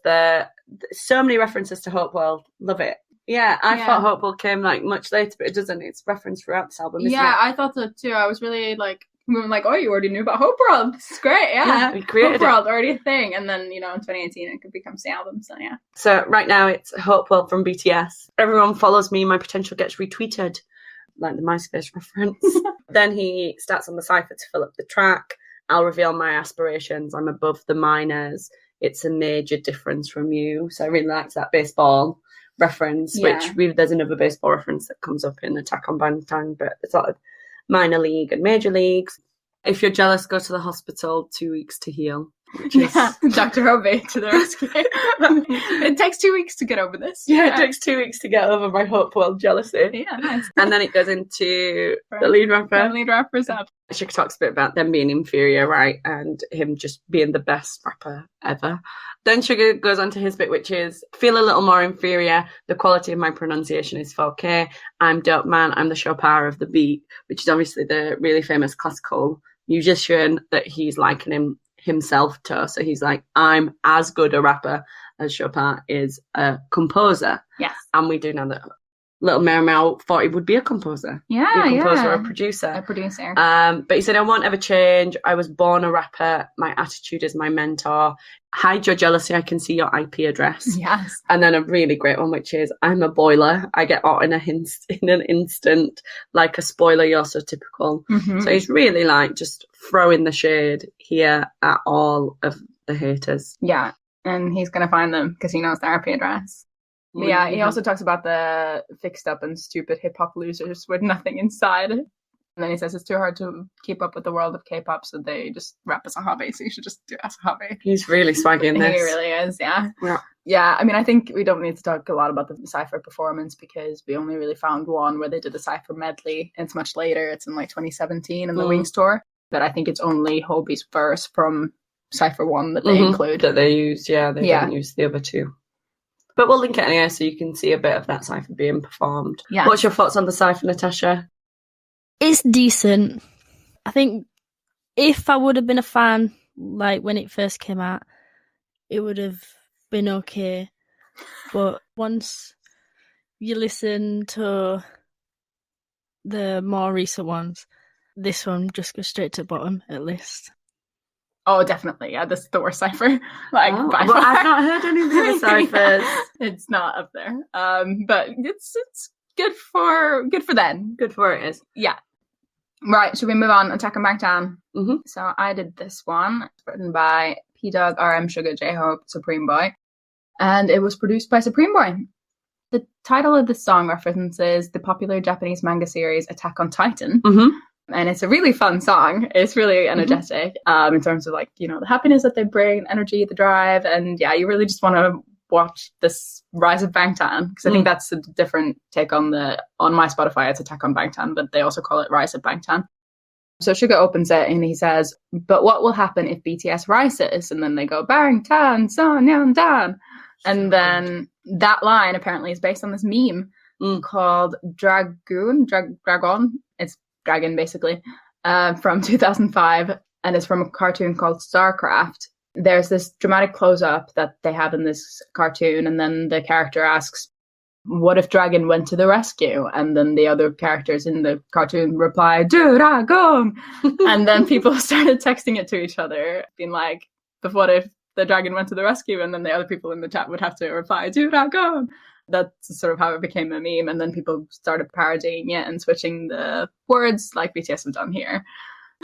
so many references to Hope World. Love it. Yeah, I thought Hope World came like much later, but it doesn't. It's referenced throughout this album, isn't it? I thought so too. I was really like, oh, you already knew about Hope World. This is great, we created Hope World, already a thing. And then, in 2018, it could become the album, so yeah. So right now, it's Hope World from BTS. Everyone follows me, my potential gets retweeted, like the MySpace reference. Then he starts on the cypher to fill up the track. I'll reveal my aspirations. I'm above the minors. It's a major difference from you. So I really liked that baseball reference, which there's another baseball reference that comes up in Attack on Bangtan, but it's sort of minor league and major leagues. If you're jealous, go to the hospital, 2 weeks to heal. Which is... Dr. Hobie to the rescue. It takes 2 weeks to get over this. Yeah, it takes 2 weeks to get over my Hope World jealousy. Yeah, nice. And then it goes into the lead rapper. The lead rapper's up. She talks a bit about them being inferior, right? And him just being the best rapper ever. Then Sugar goes on to his bit, which is, feel a little more inferior. The quality of my pronunciation is 4K. I'm Dope Man. I'm the Chopin of the beat, which is obviously the really famous classical musician that he's likening himself to. So he's like, I'm as good a rapper as Chopin is a composer. Yes. And we do know that Little Meow thought he would be a composer. Yeah, a composer or a producer. A producer. But he said, I won't ever change. I was born a rapper. My attitude is my mentor. Hide your jealousy. I can see your IP address. Yes. And then a really great one, which is, I'm a boiler. I get hot in an instant. Like a spoiler, you're so typical. So he's really like just throwing the shade here at all of the haters. Yeah. And he's going to find them because he knows their IP address. Yeah, he also talks about the fixed up and stupid hip-hop losers with nothing inside. And then he says it's too hard to keep up with the world of K-pop, so they just rap as a hobby, so you should just do it as a hobby. He's really swaggy in this. He really is, yeah. Yeah, I mean, I think we don't need to talk a lot about the Cypher performance because we only really found one where they did the Cypher medley. And it's much later. It's in like 2017 in the Wings tour. But I think it's only Hobie's verse from Cypher 1 that they include. That they used, they didn't use the other two. But we'll link it anyway so you can see a bit of that cypher being performed. Yeah. What's your thoughts on the cypher, Natasha? It's decent. I think if I would have been a fan, like when it first came out, it would have been okay. But once you listen to the more recent ones, this one just goes straight to the bottom, at least. Oh, definitely. Yeah, this is the worst cipher. Like, by well, far. I've not heard any of the other ciphers. It's not up there. But it's good for them. Good for it is. Yeah. Right. Should we move on? Attack on Bangtan. So I did this one. It's written by P-Dog, RM, Sugar, J-Hope, Supreme Boy, and it was produced by Supreme Boy. The title of the song references the popular Japanese manga series Attack on Titan. And it's a really fun song. It's really energetic in terms of, like, the happiness that they bring, energy, the drive. And yeah, you really just want to watch this Rise of Bangtan because I think that's a different take on my Spotify. It's Attack on Bangtan, but they also call it Rise of Bangtan. So Suga opens it and he says, but what will happen if BTS rises? And then they go, bang, tan, son, yan, dan. And then that line apparently is based on this meme called Dragon. It's dragon, basically, from 2005. And it's from a cartoon called StarCraft. There's this dramatic close-up that they have in this cartoon. And then the character asks, what if Dragon went to the rescue? And then the other characters in the cartoon reply, Dragon! And then people started texting it to each other, being like, but what if the dragon went to the rescue? And then the other people in the chat would have to reply, Dragon! That's sort of how it became a meme. And then people started parodying it and switching the words like BTS have done here.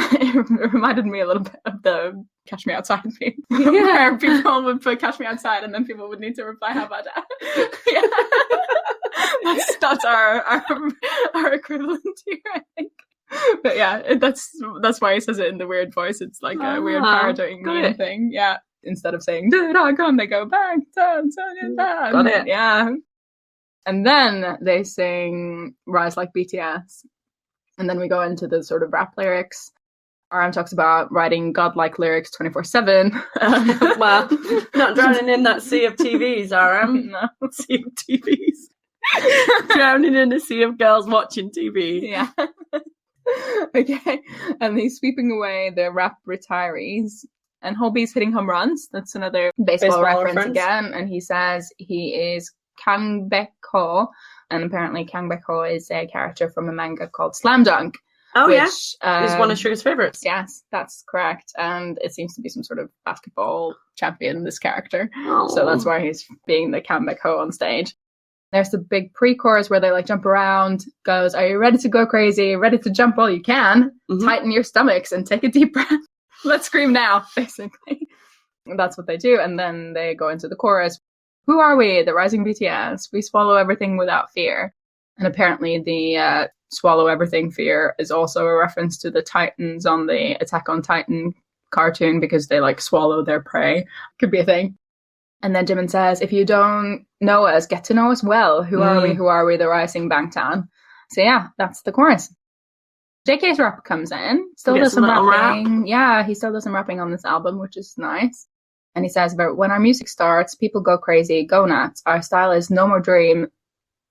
It reminded me a little bit of the Catch Me Outside meme. Where people would put Catch Me Outside and then people would need to reply, how about that? That's our equivalent here, I think. But yeah, that's why he says it in the weird voice. It's like a weird parodying meme thing. Yeah. Instead of saying, Dragon, they go, bang, tan, tan, tan. Got it. Yeah. And then they sing Rise Like BTS. And then we go into the sort of rap lyrics. RM talks about writing godlike lyrics 24/7. Wow. Not drowning in that sea of TVs, RM. No. Sea of TVs. Drowning in a sea of girls watching TV. Yeah. Okay. And he's sweeping away the rap retirees. And Hobie's hitting home runs. That's another baseball reference again. And he says he is Kang Baek-ho. And apparently Kang Baek-ho is a character from a manga called Slam Dunk. Oh, which, is one of Suga's favourites. Yes, that's correct. And it seems to be some sort of basketball champion, this character. Oh. So that's why he's being the Kang Baek-ho on stage. There's the big pre-chorus where they like jump around, goes, are you ready to go crazy? Ready to jump all you can? Mm-hmm. Tighten your stomachs and take a deep breath. Let's scream now, basically. And that's what they do. And then they go into the chorus. Who are we? The rising BTS. We swallow everything without fear. And apparently the swallow everything fear is also a reference to the Titans on the Attack on Titan cartoon because they like swallow their prey. Could be a thing. And then Jimin says, if you don't know us, get to know us well. Who are we? Who are we? The rising Bangtan. So yeah, that's the chorus. JK's rap comes in. Still does some rapping. Yeah, he still does some rapping on this album, which is nice. And he says, but when our music starts, people go crazy, go nuts. Our style is No More Dream.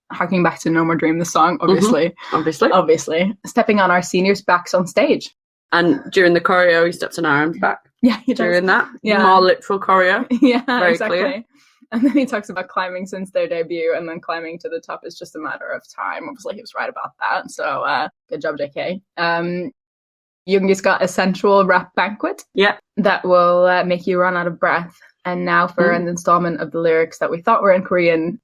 Harking back to No More Dream, the song, obviously. Mm-hmm. Obviously. Stepping on our seniors' backs on stage. And during the choreo, he steps on Aaron's back. Yeah, he does. During that. Yeah. More literal choreo. Yeah, very exactly. Clear. And then he talks about climbing since their debut, and then climbing to the top is just a matter of time. Obviously, he was right about that. So, good job, JK. Yoongi's got a sensual rap banquet. Yeah. That will make you run out of breath. And now for an installment of the lyrics that we thought were in Korean,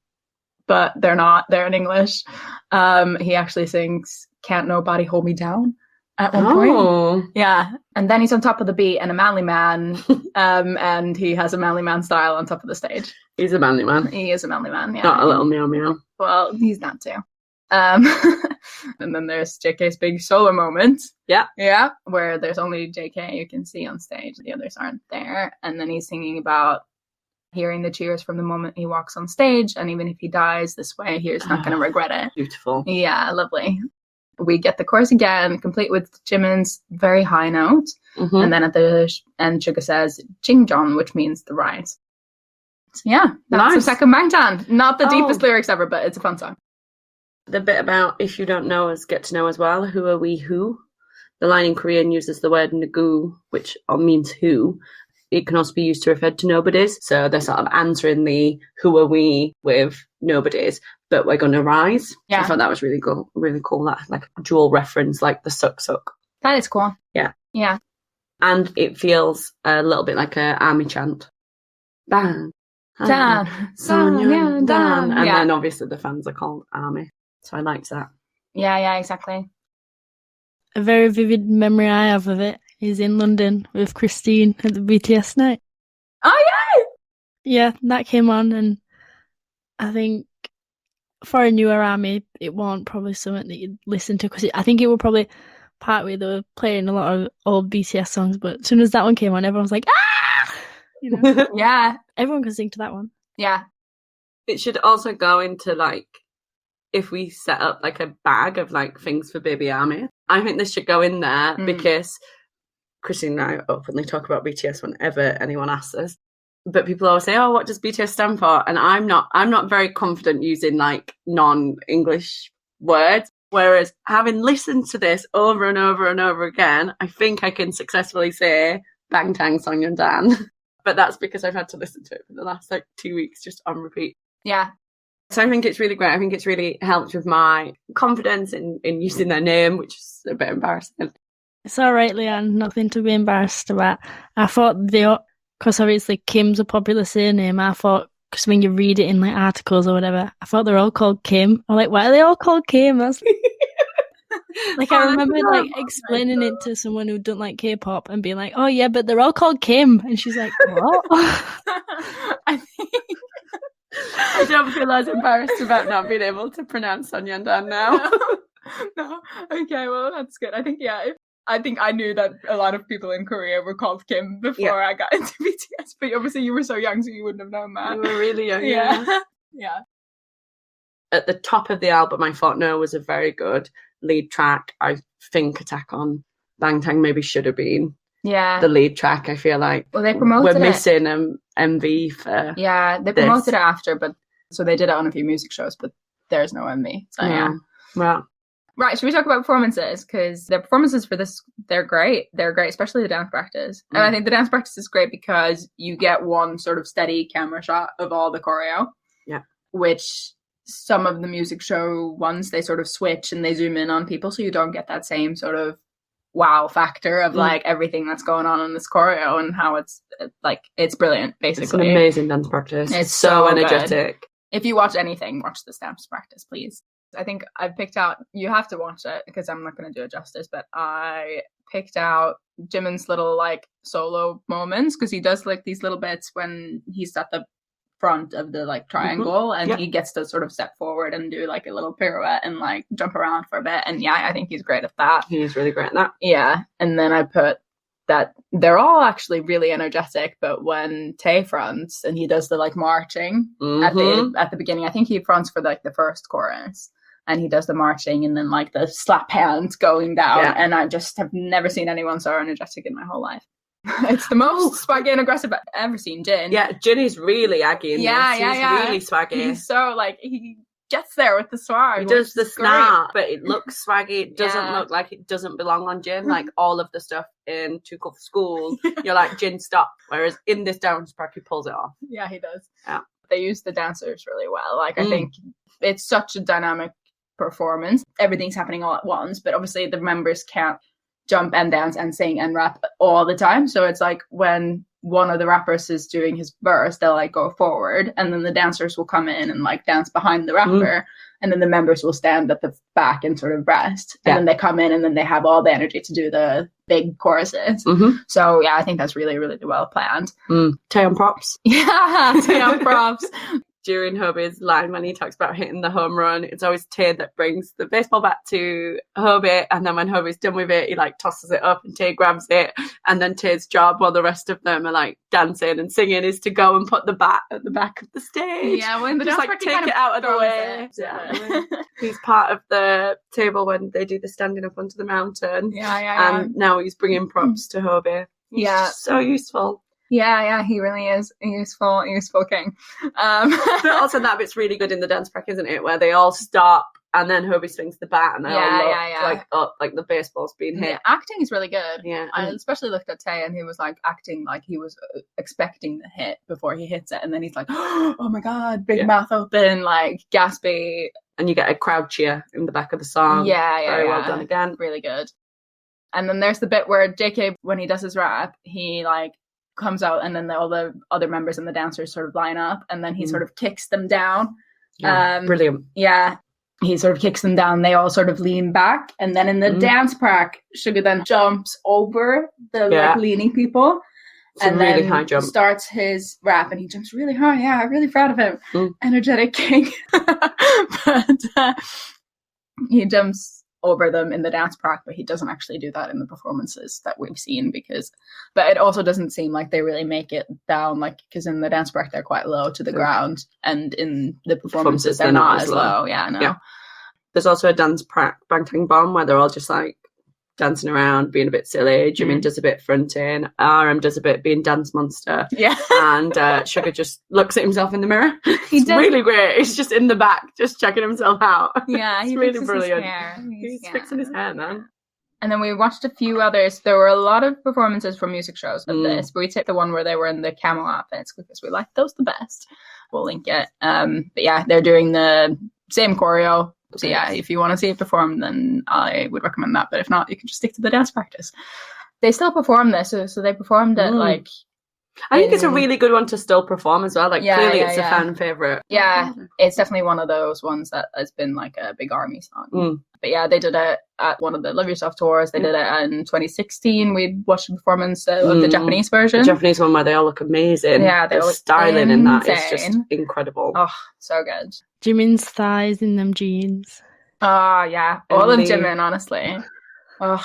but they're not. They're in English. He actually sings Can't Nobody Hold Me Down at one point. Yeah. And then he's on top of the beat and a manly man. And he has a manly man style on top of the stage. He's a manly man. He is a manly man, yeah. Not a little meow meow. Well, he's not too. And then there's JK's big solo moment. Yeah. Yeah. Where there's only JK you can see on stage. The others aren't there. And then he's singing about hearing the cheers from the moment he walks on stage. And even if he dies this way, he's not going to regret it. Beautiful. Yeah, lovely. We get the chorus again, complete with Jimin's very high note. Mm-hmm. And then at the end, Suga says, Jingjon, which means the rise. So yeah, that's the second Bangtan. Not the deepest lyrics ever, but it's a fun song. The bit about if you don't know us, get to know us well. Who are we who? The line in Korean uses the word nagu, which means who. It can also be used to refer to nobodies. So they're sort of answering the who are we with nobodies, but we're going to rise. Yeah. I thought that was really cool. Really cool. That like a dual reference, like the suck suck. That is cool. Yeah. Yeah. And it feels a little bit like an army chant. Bang. Dan. Dan. Dan. And then obviously the fans are called army. So I liked that. Yeah, exactly. A very vivid memory I have of it is in London with Christine at the BTS night. Oh, yeah! Yeah, that came on, and I think for a newer army, it wasn't probably something that you'd listen to, because I think it was probably part where they were playing a lot of old BTS songs, but as soon as that one came on, everyone was like, ah! You know? Yeah. Everyone can sing to that one. Yeah. It should also go into, like, if we set up like a bag of like things for Baby Army. I think this should go in there because Christine and I openly talk about BTS whenever anyone asks us. But people always say, "Oh, what does BTS stand for?" And I'm not very confident using like non-English words. Whereas having listened to this over and over and over again, I think I can successfully say Bangtan Sonyeondan. But that's because I've had to listen to it for the last like 2 weeks just on repeat. Yeah. So I think it's really great. I think it's really helped with my confidence in using their name, which is a bit embarrassing. It's all right, Leanne. Nothing to be embarrassed about. I thought because obviously Kim's a popular surname, I thought, because when you read it in like articles or whatever, I thought they're all called Kim. I'm like, why are they all called Kim? Like I remember like explaining it to someone who doesn't like K-pop and being like, oh yeah, but they're all called Kim. And she's like, what? I don't feel as embarrassed about not being able to pronounce Sonyeondan now. No. Okay, well, that's good. I think, I think I knew that a lot of people in Korea were called Kim before I got into BTS, but obviously you were so young, so you wouldn't have known that. You were really young, Yeah. At the top of the album, I thought No was a very good lead track. I think Attack on Bangtan maybe should have been the lead track. I feel like they promoted we're missing an MV for they promoted it after, but so they did it on a few music shows, but there's no MV. So Well. Right, should we talk about performances? Because the performances for this, they're great. They're great, especially the dance practice. And I think the dance practice is great because you get one sort of steady camera shot of all the choreo. Yeah. Which some of the music show ones, they sort of switch and they zoom in on people, so you don't get that same sort of wow factor of like everything that's going on in this choreo and how it's like, it's brilliant, basically. It's an amazing dance practice. It's so energetic. Good. If you watch anything, watch this dance practice, please. I think I've picked out, you have to watch it because I'm not going to do it justice, but I picked out Jimin's little like solo moments because he does like these little bits when he's at the front of the like triangle and he gets to sort of step forward and do like a little pirouette and like jump around for a bit. And I think he's great at that. He's really great at that. Yeah. And then I put that they're all actually really energetic, but when Tae fronts and he does the like marching at the beginning, I think he fronts for like the first chorus. And he does the marching and then like the slap hands going down. Yeah. And I just have never seen anyone so energetic in my whole life. It's the most swaggy and aggressive I've ever seen Jin. Yeah, Jin is really aggy in this. He's really swaggy. He's so like, he gets there with the swag. He does the snap, but it looks swaggy. It doesn't look like it doesn't belong on Jin. Like all of the stuff in Too Cool for School, you're like, Jin, stop. Whereas in this dance track, he pulls it off. Yeah, he does. Yeah. They use the dancers really well. Like, I think it's such a dynamic performance. Everything's happening all at once, but obviously the members can't jump and dance and sing and rap all the time. So it's like when one of the rappers is doing his verse, they'll like go forward and then the dancers will come in and like dance behind the rapper and then the members will stand at the back and sort of rest and then they come in and then they have all the energy to do the big choruses. So I think that's really, really well planned. Taeyeon props. Yeah, Taeyeon props. During Hobie's line when he talks about hitting the home run, it's always Tae that brings the baseball bat to Hobie, and then when Hobie's done with it, he like tosses it up and Tae grabs it, and then Tae's job while the rest of them are like dancing and singing is to go and put the bat at the back of the stage. Yeah, when the just like take it out of the way. He's part of the table when they do the standing up onto the mountain. And now he's bringing props to Hobie. He's so useful. Yeah, he really is a useful king. But also that bit's really good in the dance track, isn't it? Where they all stop and then Hobie swings the bat and they all look like up, like the baseball's being hit. Yeah, acting is really good. Yeah, I especially looked at Tae and he was like acting like he was expecting the hit before he hits it, and then he's like, oh my god, big mouth open, like gaspy. And you get a crowd cheer in the back of the song. Very well done again. Really good. And then there's the bit where JK, when he does his rap, he like comes out and then all the other members and the dancers sort of line up and then he sort of kicks them down. Brilliant. Yeah, he sort of kicks them down. They all sort of lean back, and then in the dance prac, Suga then jumps over the like leaning people and really then high jump. Starts his rap and he jumps really high. Yeah, I'm really proud of him. Energetic king. But he jumps over them in the dance prac, but he doesn't actually do that in the performances that we've seen but it also doesn't seem like they really make it down, like, because in the dance prac they're quite low to the ground and in the performances they're not as low. There's also a dance prac, Bangtan Bomb, where they're all just like dancing around, being a bit silly. Jimin does a bit fronting. RM does a bit being dance monster. Yeah. And Sugar just looks at himself in the mirror. It's really great. He's just in the back, just checking himself out. Yeah, it's really brilliant. He's fixing his hair, man. And then we watched a few others. There were a lot of performances from music shows of this, but we took the one where they were in the camel outfits because we liked those the best. We'll link it. But yeah, they're doing the same choreo. So yeah, if you want to see it performed, then I would recommend that. But if not, you can just stick to the dance practice. They still perform this, so they performed it like... I think it's a really good one to still perform as well. Like, clearly it's a fan favourite. Yeah, it's definitely one of those ones that has been like a big ARMY song. But yeah, they did it at one of the Love Yourself tours. They did it in 2016. We watched a performance of the Japanese version. The Japanese one where they all look amazing. Yeah, the styling in that is just incredible. Oh, so good. Jimin's thighs in them jeans. Oh, yeah. All of Jimin, honestly. Oh.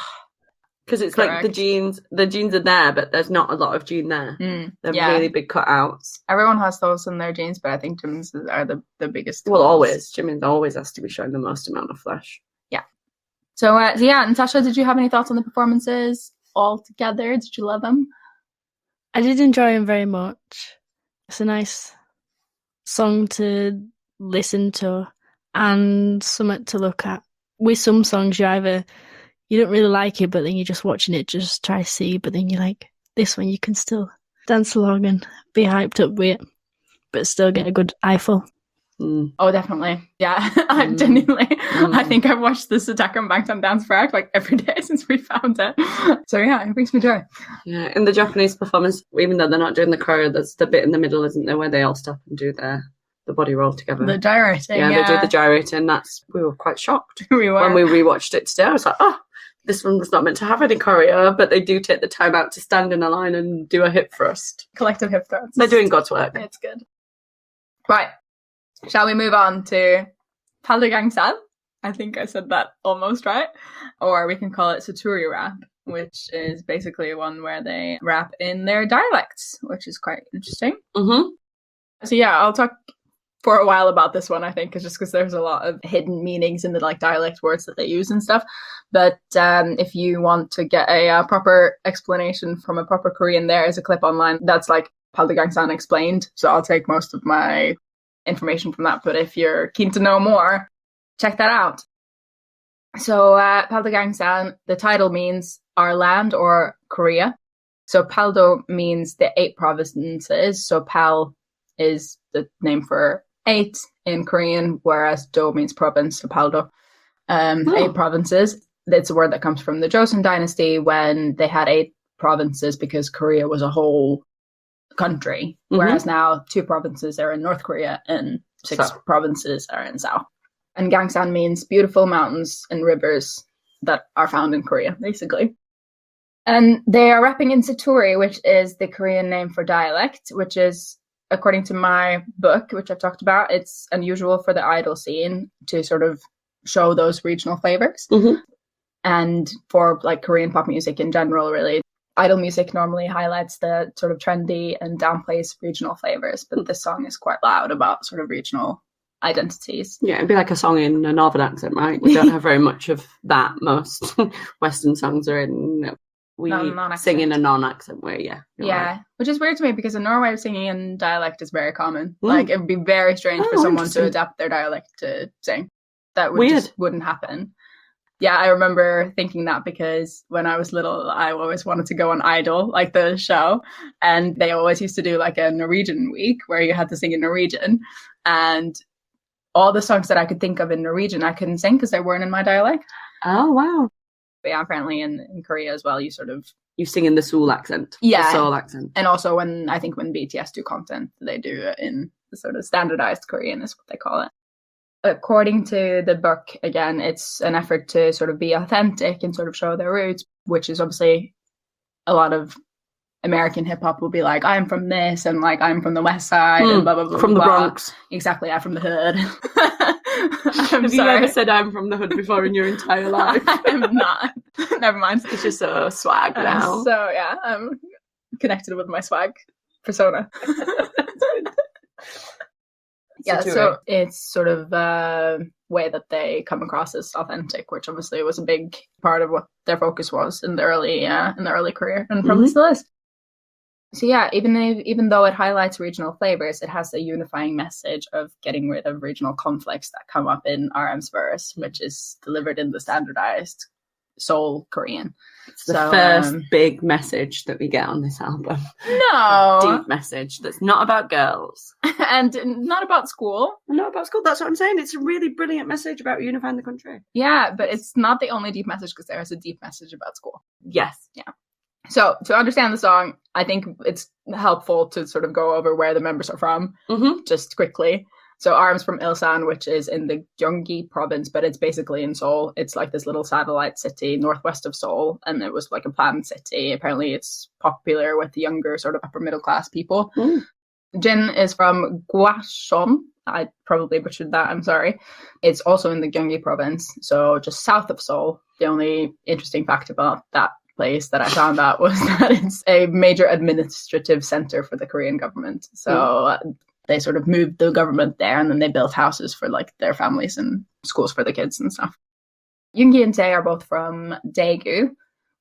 Because it's correct. Like the jeans are there, but there's not a lot of jean there. They're really big cutouts. Everyone has those in their jeans, but I think Jimin's are the biggest. Well, always. Jimin's always has to be showing the most amount of flesh. Yeah. So yeah, Natasha, did you have any thoughts on the performances all together? Did you love them? I did enjoy them very much. It's a nice song to listen to and something to look at. With some songs, you don't really like it, but then you're just watching it, just try to see. But then you're like, this one, you can still dance along and be hyped up with it, but still get a good eyeful. Oh, definitely. Yeah, I genuinely, I think I've watched this Attack on Bangtan dance prac like every day since we found it. So yeah, it brings me joy. Yeah, in the Japanese performance, even though they're not doing the choreo, there's the bit in the middle, isn't there, where they all stop and do the body roll together. The gyrating. Yeah, they do the gyrating. We were quite shocked. We were. When we rewatched it today, I was like, oh, this one was not meant to have any choreo, but they do take the time out to stand in a line and do a hip thrust. Collective hip thrust. They're doing God's work. It's good. Right. Shall we move on to Paldegangsan? I think I said that almost right. Or we can call it Saturi rap, which is basically one where they rap in their dialects, which is quite interesting. So yeah, I'll talk for a while about this one, I think, just because there's a lot of hidden meanings in the like dialect words that they use and stuff. But if you want to get a proper explanation from a proper Korean, there is a clip online that's like Paldegangsan explained. So I'll take most of my information from that. But if you're keen to know more, check that out. So Paldegangsan, the title means our land or Korea. So Paldo means the 8 provinces. So Pal is the name for 8 in Korean, whereas Do means province, so Paldo. 8 provinces. It's a word that comes from the Joseon dynasty when they had 8 provinces because Korea was a whole country, whereas now 2 provinces are in North Korea and 6 provinces are in South. And Gangsan means beautiful mountains and rivers that are found in Korea, basically. And they are rapping in Saturi, which is the Korean name for dialect, which is, according to my book, which I've talked about, it's unusual for the idol scene to sort of show those regional flavors. And for like Korean pop music in general, really, idol music normally highlights the sort of trendy and downplays regional flavors, but this song is quite loud about sort of regional identities. Yeah, it'd be like a song in a northern accent, right? We don't have very much of that. Most Western songs are in... We sing in a non-accent way, yeah. Right. Which is weird to me because in Norway, singing in dialect is very common. Like, it would be very strange for someone to adapt their dialect to sing. That just wouldn't happen. Yeah, I remember thinking that because when I was little, I always wanted to go on Idol, like the show. And they always used to do like a Norwegian week where you had to sing in Norwegian. And all the songs that I could think of in Norwegian, I couldn't sing because they weren't in my dialect. Oh, wow. But yeah, apparently in Korea as well, you sing in the Seoul accent. Yeah. The Seoul accent. And also when BTS do content, they do it in the sort of standardized Korean is what they call it. According to the book, again, it's an effort to sort of be authentic and sort of show their roots, which is obviously a lot of American hip hop will be like, I'm from this and like I'm from the West Side and blah, blah, blah. From blah. the Bronx. Exactly, I'm from the hood. Have you ever said I'm from the hood before in your entire life? I'm not. Never mind. It's just so swag now. So yeah, I'm connected with my swag persona. Yeah, so it's sort of way that they come across as authentic, which obviously was a big part of what their focus was in the early career, and probably still is. So yeah, even though it highlights regional flavors, it has a unifying message of getting rid of regional conflicts that come up in RM's verse, which is delivered in the standardized Seoul Korean. It's the first big message that we get on this album. No. Deep message that's not about girls. And not about school. Not about school, that's what I'm saying. It's a really brilliant message about unifying the country. Yeah, but it's not the only deep message, because there is a deep message about school. Yes. Yeah. So to understand the song, I think it's helpful to sort of go over where the members are from, just quickly. So RM's from Ilsan, which is in the Gyeonggi province, but it's basically in Seoul. It's like this little satellite city northwest of Seoul, and it was like a planned city. Apparently it's popular with the younger sort of upper middle class people. Jin is from Gwacheon. I probably butchered that, I'm sorry. It's also in the Gyeonggi province, so just south of Seoul. The only interesting fact about that place that I found out was that it's a major administrative center for the Korean government. So they sort of moved the government there, and then they built houses for like their families and schools for the kids and stuff. Yoongi and Tae are both from Daegu,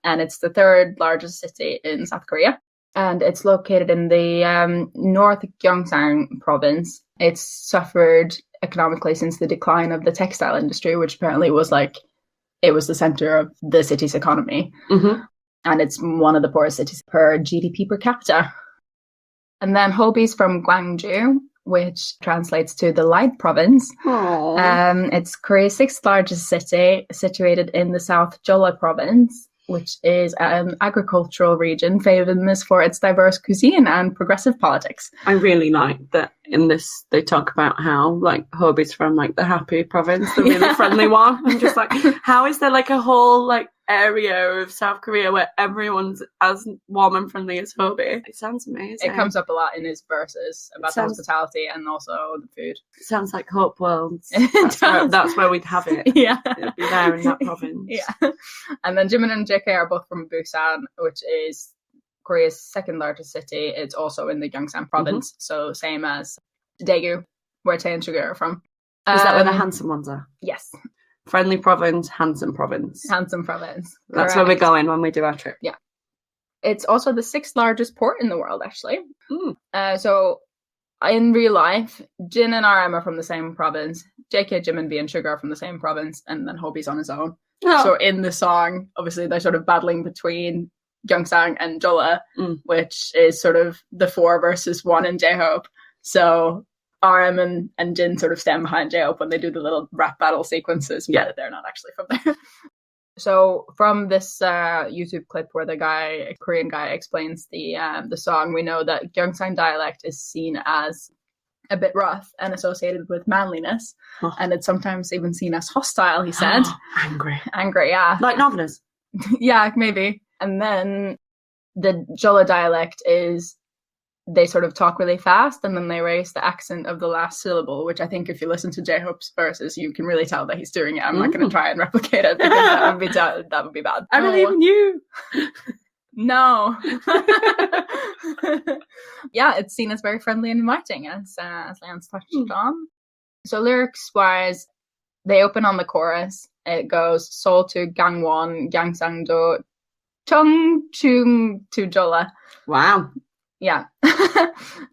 and it's the third largest city in South Korea. And it's located in the North Gyeongsang province. It's suffered economically since the decline of the textile industry, which apparently was it was the center of the city's economy. And it's one of the poorest cities per GDP per capita. And then Hobi's from Gwangju, which translates to the Light Province. It's Korea's sixth largest city, situated in the South Jeolla Province, which is an agricultural region famous for its diverse cuisine and progressive politics. I really like that in this they talk about how like Hobi's from like the happy province, the really friendly one. I'm just like, how is there like a whole like area of South Korea where everyone's as warm and friendly as Hobi? It sounds amazing. It comes up a lot in his verses about hospitality and also the food. It sounds like Hope Worlds. That's where we'd have it. Yeah. It'd be there in that province. Yeah. And then Jimin and JK are both from Busan, which is Korea's second largest city. It's also in the Gyeongsang province, so same as Daegu, where Tae and Suga are from. Is that where the handsome ones are? Yes. Friendly province, handsome province. Handsome province. That's where we're going when we do our trip. Yeah. It's also the sixth largest port in the world, actually. So in real life, Jin and RM are from the same province. JK, Jimin, B, and Suga are from the same province, and then Hobi's on his own. So in the song, obviously, they're sort of battling between Gyeongsang and Jeolla, which is sort of the 4 versus 1 in J-Hope. So RM and Jin sort of stand behind J-Hope when they do the little rap battle sequences, but they're not actually from there. So from this YouTube clip where a Korean guy explains the song, we know that Gyeongsang dialect is seen as a bit rough and associated with manliness, and it's sometimes even seen as hostile, he said. Angry, yeah. Like Northerners. Yeah, maybe. And then the Jeolla dialect is, they sort of talk really fast and then they raise the accent of the last syllable, which I think if you listen to J-Hope's verses, you can really tell that he's doing it. I'm not going to try and replicate it because that would be bad. I believe in you. No. Yeah, it's seen as very friendly and inviting, as Lance touched on. So lyrics-wise, they open on the chorus. It goes Seoul to Gangwon, Gyeongsang-do, Cheongchung to Jeolla. Wow. Yeah. You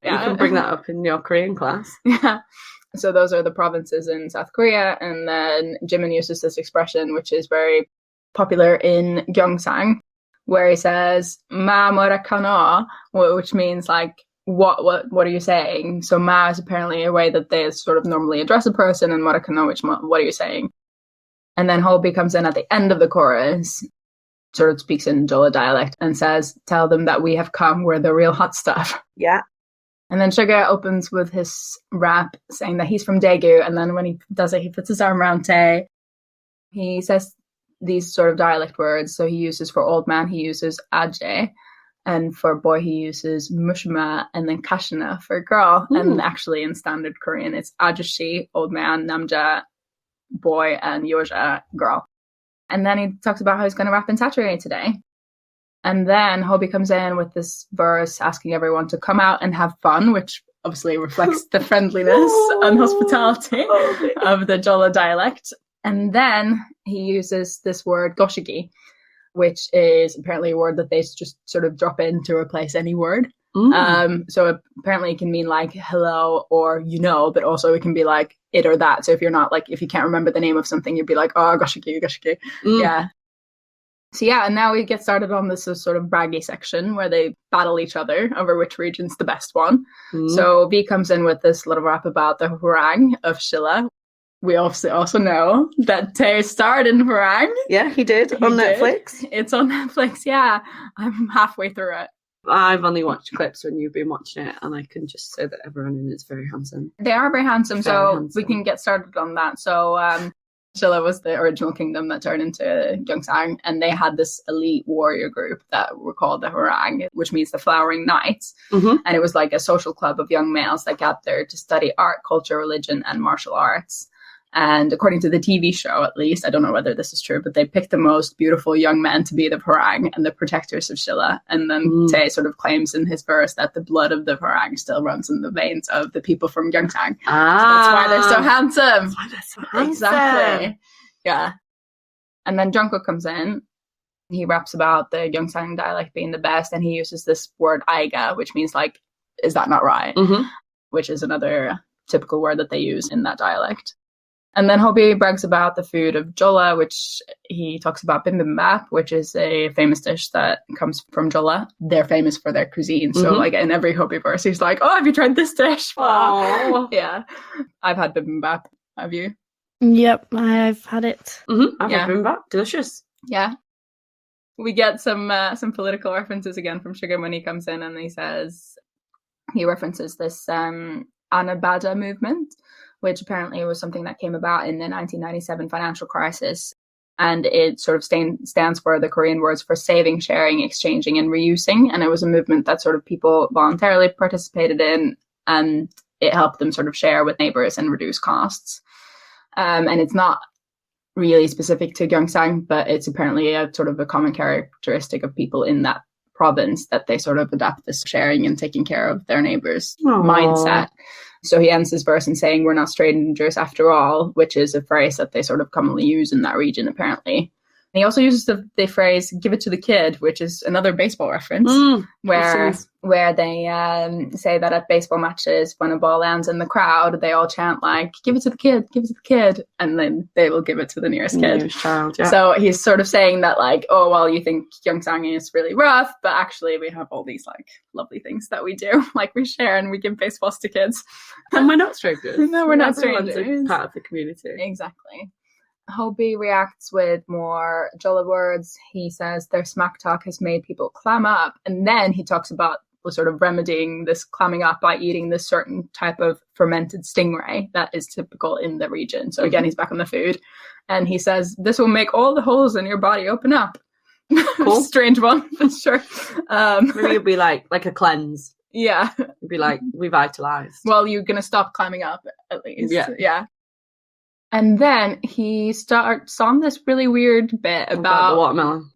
can bring that up in your Korean class. Yeah. So those are the provinces in South Korea. And then Jimin uses this expression, which is very popular in Gyeongsang, where he says, Ma mora kano, which means like, what are you saying? So ma is apparently a way that they sort of normally address a person, and mora kano, which, what are you saying? And then Hobi comes in at the end of the chorus, sort of speaks in Jeolla dialect and says, tell them that we have come, we're the real hot stuff. Yeah. And then Suga opens with his rap saying that he's from Daegu, and then when he does it, he puts his arm around Tae. He says these sort of dialect words. So he uses, for old man, he uses aje, and for boy he uses mushma, and then kashina for girl. And actually in standard Korean it's ajashi, old man, namja, boy, and yoja, girl. And then he talks about how he's going to rap in Saturday today. And then Hobi comes in with this verse asking everyone to come out and have fun, which obviously reflects the friendliness and hospitality of the Jolla dialect. And then he uses this word goshigi, which is apparently a word that they just sort of drop in to replace any word. So apparently it can mean like hello or but also it can be like it or that. So if you're not like, if you can't remember the name of something, you'd be like, oh, goshiki. Yeah. So yeah, and now we get started on this sort of braggy section where they battle each other over which region's the best one. So V comes in with this little rap about the Hwarang of Shilla. We obviously also know that Tay starred in Hwarang. Yeah, he did on Netflix. It's on Netflix, yeah. I'm halfway through it. I've only watched clips when you've been watching it, and I can just say that everyone in it's very handsome. They are very handsome, we can get started on that. So Shilla was the original kingdom that turned into Gyeongsang, and they had this elite warrior group that were called the Hwarang, which means the Flowering Knights. And it was like a social club of young males that gathered to study art, culture, religion, and martial arts. And according to the TV show, at least, I don't know whether this is true, but they picked the most beautiful young men to be the Hwarang and the protectors of Shilla. And then Tae sort of claims in his verse that the blood of the Hwarang still runs in the veins of the people from Gyeongsang. So that's why they're so handsome. That's why they're so handsome. Exactly. Yeah. And then Jungkook comes in. He raps about the Gyeongsang dialect being the best, and he uses this word aiga, which means like, is that not right? Which is another typical word that they use in that dialect. And then Hobie brags about the food of Jolla, which he talks about bibimbap, which is a famous dish that comes from Jolla. They're famous for their cuisine. So like in every Hobie verse, he's like, oh, have you tried this dish? Yeah. I've had bibimbap. Have you? Yep, I've had it. I've had bibimbap. Delicious. Yeah. We get some political references again from Sugar when he comes in, and he references this Anabada movement, which apparently was something that came about in the 1997 financial crisis. And it sort of stands for the Korean words for saving, sharing, exchanging, and reusing. And it was a movement that sort of people voluntarily participated in, and it helped them sort of share with neighbors and reduce costs. And it's not really specific to Gyeongsang, but it's apparently a sort of a common characteristic of people in that province, that they sort of adapt this sharing and taking care of their neighbors mindset. So he ends his verse in saying, we're not strangers after all, which is a phrase that they sort of commonly use in that region, apparently. And he also uses the phrase, give it to the kid, which is another baseball reference, where they say that at baseball matches, when a ball lands in the crowd, they all chant like, give it to the kid, give it to the kid. And then they will give it to the nearest kid. Child, yeah. So he's sort of saying that like, oh, well, you think Gyeongsang is really rough, but actually we have all these like lovely things that we do. Like we share and we give baseballs to kids. And we're not strangers. No, we're not Everyone's strangers. a part of the community. Exactly. Hobie reacts with more Jolla words. He says their smack talk has made people clam up. And then he talks about sort of remedying this clamming up by eating this certain type of fermented stingray that is typical in the region. So again, he's back on the food. And he says, this will make all the holes in your body open up. Cool. Strange one, for sure. Maybe it'd be like a cleanse. Yeah. It'd be like revitalized. Well, you're going to stop climbing up, at least. Yeah. And then he starts on this really weird bit about the watermelon.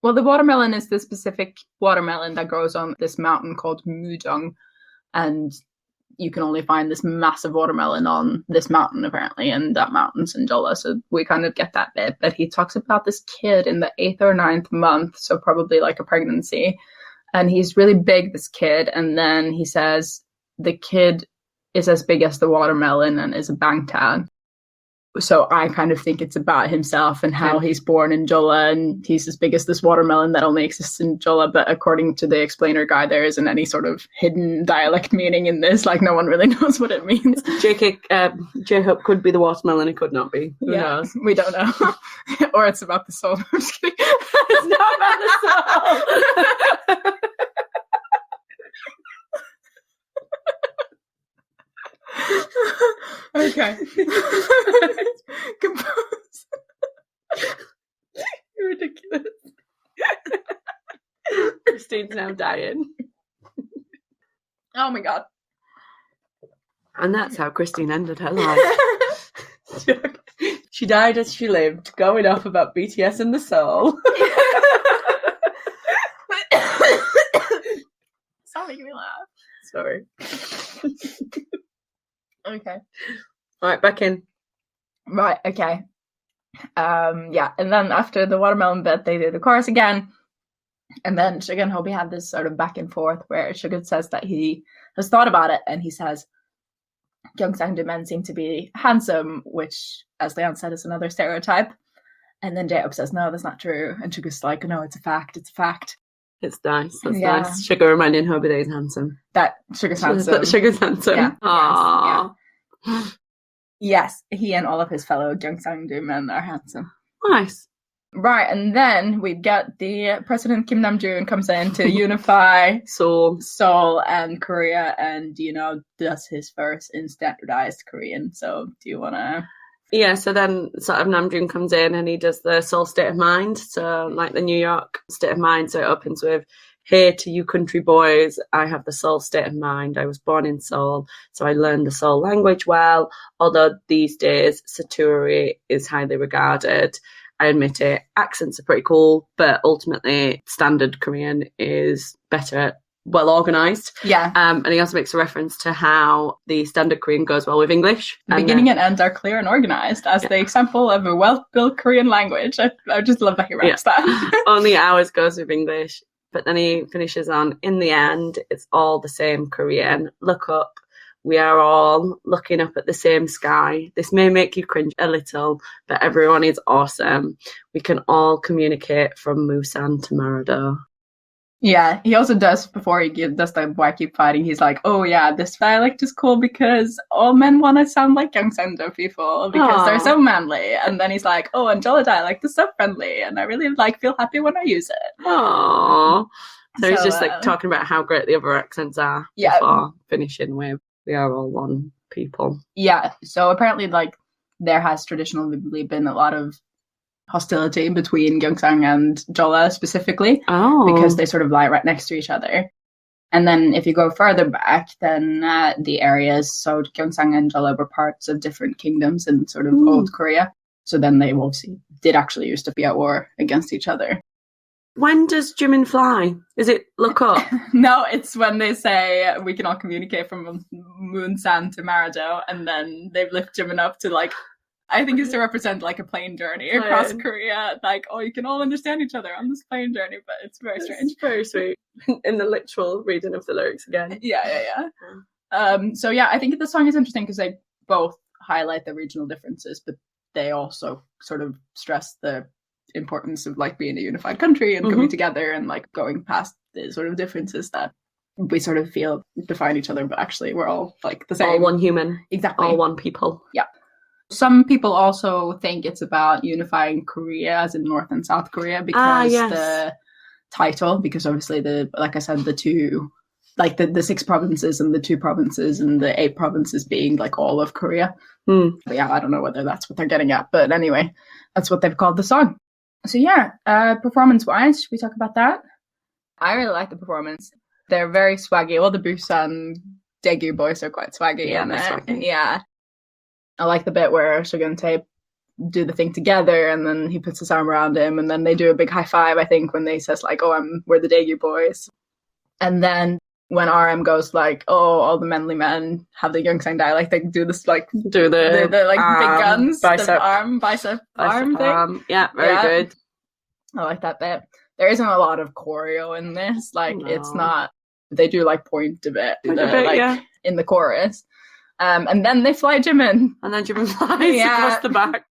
Well, the watermelon is the specific watermelon that grows on this mountain called Mudong. And you can only find this massive watermelon on this mountain, apparently, and that mountain's in Jolla. So we kind of get that bit. But he talks about this kid in the 8th or 9th month, so probably like a pregnancy. And he's really big, this kid. And then he says the kid is as big as the watermelon and is a bangtan. So I kind of think it's about himself and how he's born in Jolla, and he's as big as this watermelon that only exists in Jolla. But according to the explainer guy, there isn't any sort of hidden dialect meaning in this. Like, no one really knows what it means. J-Hope could be the watermelon, it could not be. Who knows? We don't know. Or it's about the soul. I'm just kidding. It's not about the soul. Okay. Compose. You're ridiculous. Christine's now dying. Oh my god. And that's how Christine ended her life. She died as she lived, going off about BTS and the soul. It's not making me laugh. Sorry. Okay. Right, back in. Right, okay. Yeah, and then after the watermelon bit, they do the chorus again. And then Suga and Hobie have this sort of back and forth where Suga says that he has thought about it, and he says Gyeongsangdo men seem to be handsome, which, as Leon said, is another stereotype. And then J-Hope says, no, that's not true. And Suga's like, no, it's a fact, it's a fact. It's nice, that's nice. Suga reminding Hobie that he's handsome. That Suga's handsome. Suga's handsome. Yeah. Aww. Yes, yes, he and all of his fellow Gyeongsangdo men are handsome. Nice. Right, and then we get the President Kim Namjoon comes in to unify Seoul and Korea, and, does his first in standardized Korean. So do you want to... Yeah, so then sort of Namjoon comes in and he does the Seoul state of mind. So like the New York state of mind. So it opens with, "Hey to you country boys, I have the Seoul state of mind. I was born in Seoul, so I learned the Seoul language well. Although these days Satori is highly regarded. I admit it, accents are pretty cool, but ultimately standard Korean is better, well organised." Yeah. And he also makes a reference to how the standard Korean goes well with English. The beginning and end are clear and organised as the example of a well-built Korean language. I just love that he writes that. Only ours goes with English. But then he finishes on, "In the end, it's all the same Korean. Look up. We are all looking up at the same sky. This may make you cringe a little, but everyone is awesome. We can all communicate from Busan to Marado." Yeah, he also does, before he does the Why Keep Fighting, he's like, "Oh yeah, this dialect is cool because all men want to sound like Gyeongsangdo people because they're so manly." And then he's like, "Oh, and Jolla dialect is so friendly, and I really feel happy when I use it." Aww. So he's just talking about how great the other accents are before finishing with, "We are all one people." Yeah, so apparently there has traditionally been a lot of hostility between Gyeongsang and Jolla specifically because they sort of lie right next to each other. And then if you go further back, then the areas, so Gyeongsang and Jolla were parts of different kingdoms in sort of old Korea. So then they did actually used to be at war against each other. When does Jimin fly? Is it look up? No, it's when they say we can all communicate from Moonsan to Marado, and then they've lifted Jimin up to I think it's to represent a plane journey across Korea. You can all understand each other on this plane journey, but it's very strange. It's very sweet. In the literal reading of the lyrics again. Yeah. So yeah, I think the song is interesting because they both highlight the regional differences, but they also sort of stress the importance of being a unified country and coming together and going past the sort of differences that we sort of feel define each other, but actually we're all the same. All one human. Exactly. All one people. Yeah. Some people also think it's about unifying Korea, as in North and South Korea, because the title, because obviously like I said, the two, the 6 provinces and the 2 provinces and the 8 provinces being all of Korea. But yeah, I don't know whether that's what they're getting at, but anyway, that's what they've called the song. So yeah, performance-wise, should we talk about that? I really like the performance. They're very swaggy. All the Busan Daegu boys are quite swaggy. Yeah, they're swaggy. Yeah. I like the bit where Suga and Tape do the thing together, and then he puts his arm around him, and then they do a big high five, I think, when they says we're the Daegu boys. And then when RM goes all the manly men have the Gyeongsang dialect, they do this do the big guns, bicep arm thing. Yeah, very good. I like that bit. There isn't a lot of choreo in this. It's not. They do point a bit, in the chorus. And then they fly Jimin. And then Jimin flies across the back.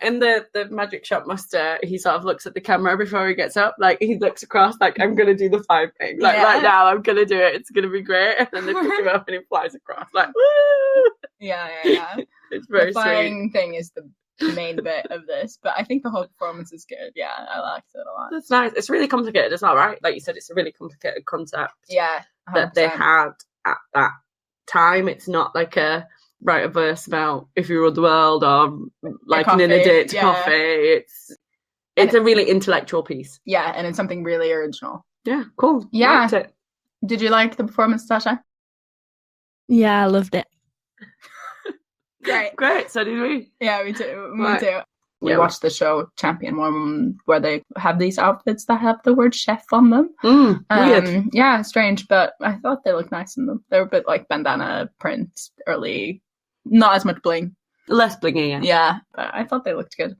In the magic shop muster, he sort of looks at the camera before he gets up. He looks across, I'm going to do the 5 thing. Right now, I'm going to do it. It's going to be great. And then they pick him up and he flies across. Woo! Yeah. It's very sweet. The flying thing is the main bit of this. But I think the whole performance is good. Yeah, I liked it a lot. That's nice. It's really complicated as well, right? Like you said, it's a really complicated concept. Yeah, 100%. That they had at that time. It's not write a verse about if you ruled the world or in a date coffee. It's a really intellectual piece. Yeah, and it's something really original. Yeah, cool. Yeah. Liked it. Did you like the performance, Tasha? Yeah, I loved it. Great. So did we. Yeah, me too. We watched the show Champion One where they have these outfits that have the word chef on them. Weird. Yeah, strange, but I thought they looked nice in them. They were a bit like bandana print, early, not as much bling. Less blingy, yeah. Yeah, but I thought they looked good.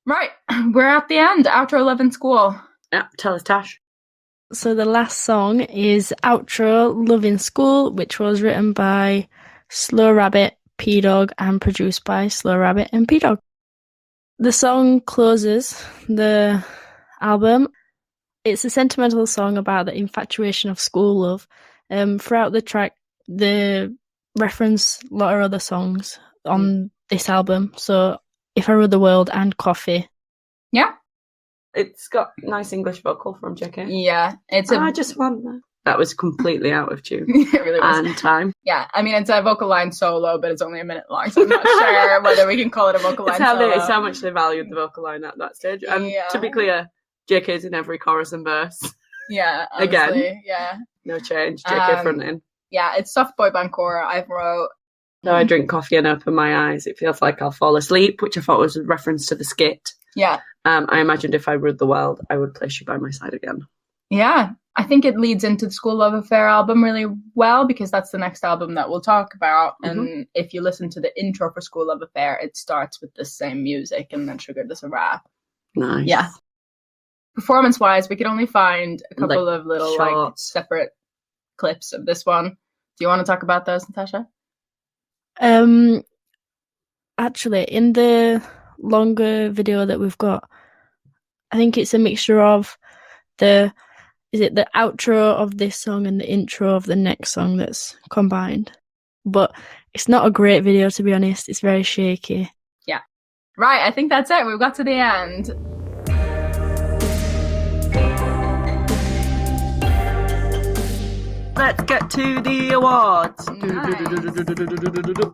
Right, we're at the end. Outro Love in School. Yeah, tell us, Tash. So the last song is Outro Love in School, which was written by Slow Rabbit, P-Dog, and produced by Slow Rabbit and P-Dog. The song closes the album. It's a sentimental song about the infatuation of school love. Throughout the track, they reference a lot of other songs on this album. So If I Ruled the World and Coffee. Yeah. It's got nice English vocal from JK. Yeah. I just want that. That was completely out of tune. It really was. And time. Yeah, I mean, it's a vocal line solo, but it's only a minute long, so I'm not sure whether we can call it a vocal line solo. It's how much they valued the vocal line at that stage. And to be clear, JK's in every chorus and verse. Yeah, honestly, again. Yeah. No change. JK fronting. Yeah, it's soft boy band core. I wrote... Though I drink coffee and open my eyes, it feels like I'll fall asleep, which I thought was a reference to the skit. Yeah. I imagined if I ruled the world, I would place you by my side again. Yeah. I think it leads into the School Love Affair album really well, because that's the next album that we'll talk about. And if you listen to the intro for School Love Affair, it starts with the same music and then Sugar Does a Rap. Nice. Yeah. Performance-wise, we could only find a couple of little separate clips of this one. Do you want to talk about those, Natasha? Actually, in the longer video that we've got, I think it's a mixture of the outro of this song and the intro of the next song that's combined. But it's not a great video, to be honest. It's very shaky. Yeah. Right, I think that's it. We've got to the end. Let's get to the awards. Nice.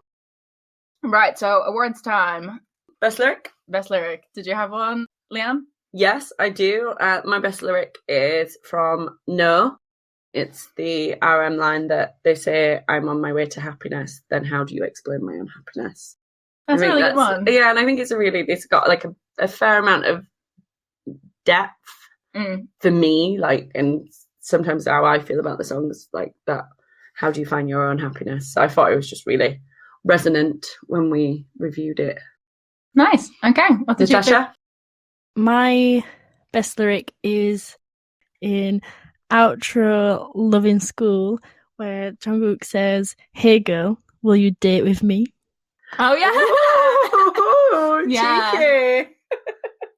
Right, so awards time. Best lyric? Best lyric. Did you have one, Liam? Yes, I do. My best lyric is from No. It's the RM line that they say, I'm on my way to happiness, then how do you explain my unhappiness? That's a really good one. Yeah, and I think it's got like a fair amount of depth for me, like, and sometimes how I feel about the songs, like that, how do you find your own happiness? So I thought it was just really resonant when we reviewed it. Nice. Okay. What did you think? My best lyric is in Outro Love in School, where Jungkook says, "Hey girl, will you date with me?" Oh yeah. Oh, yeah. Cheeky.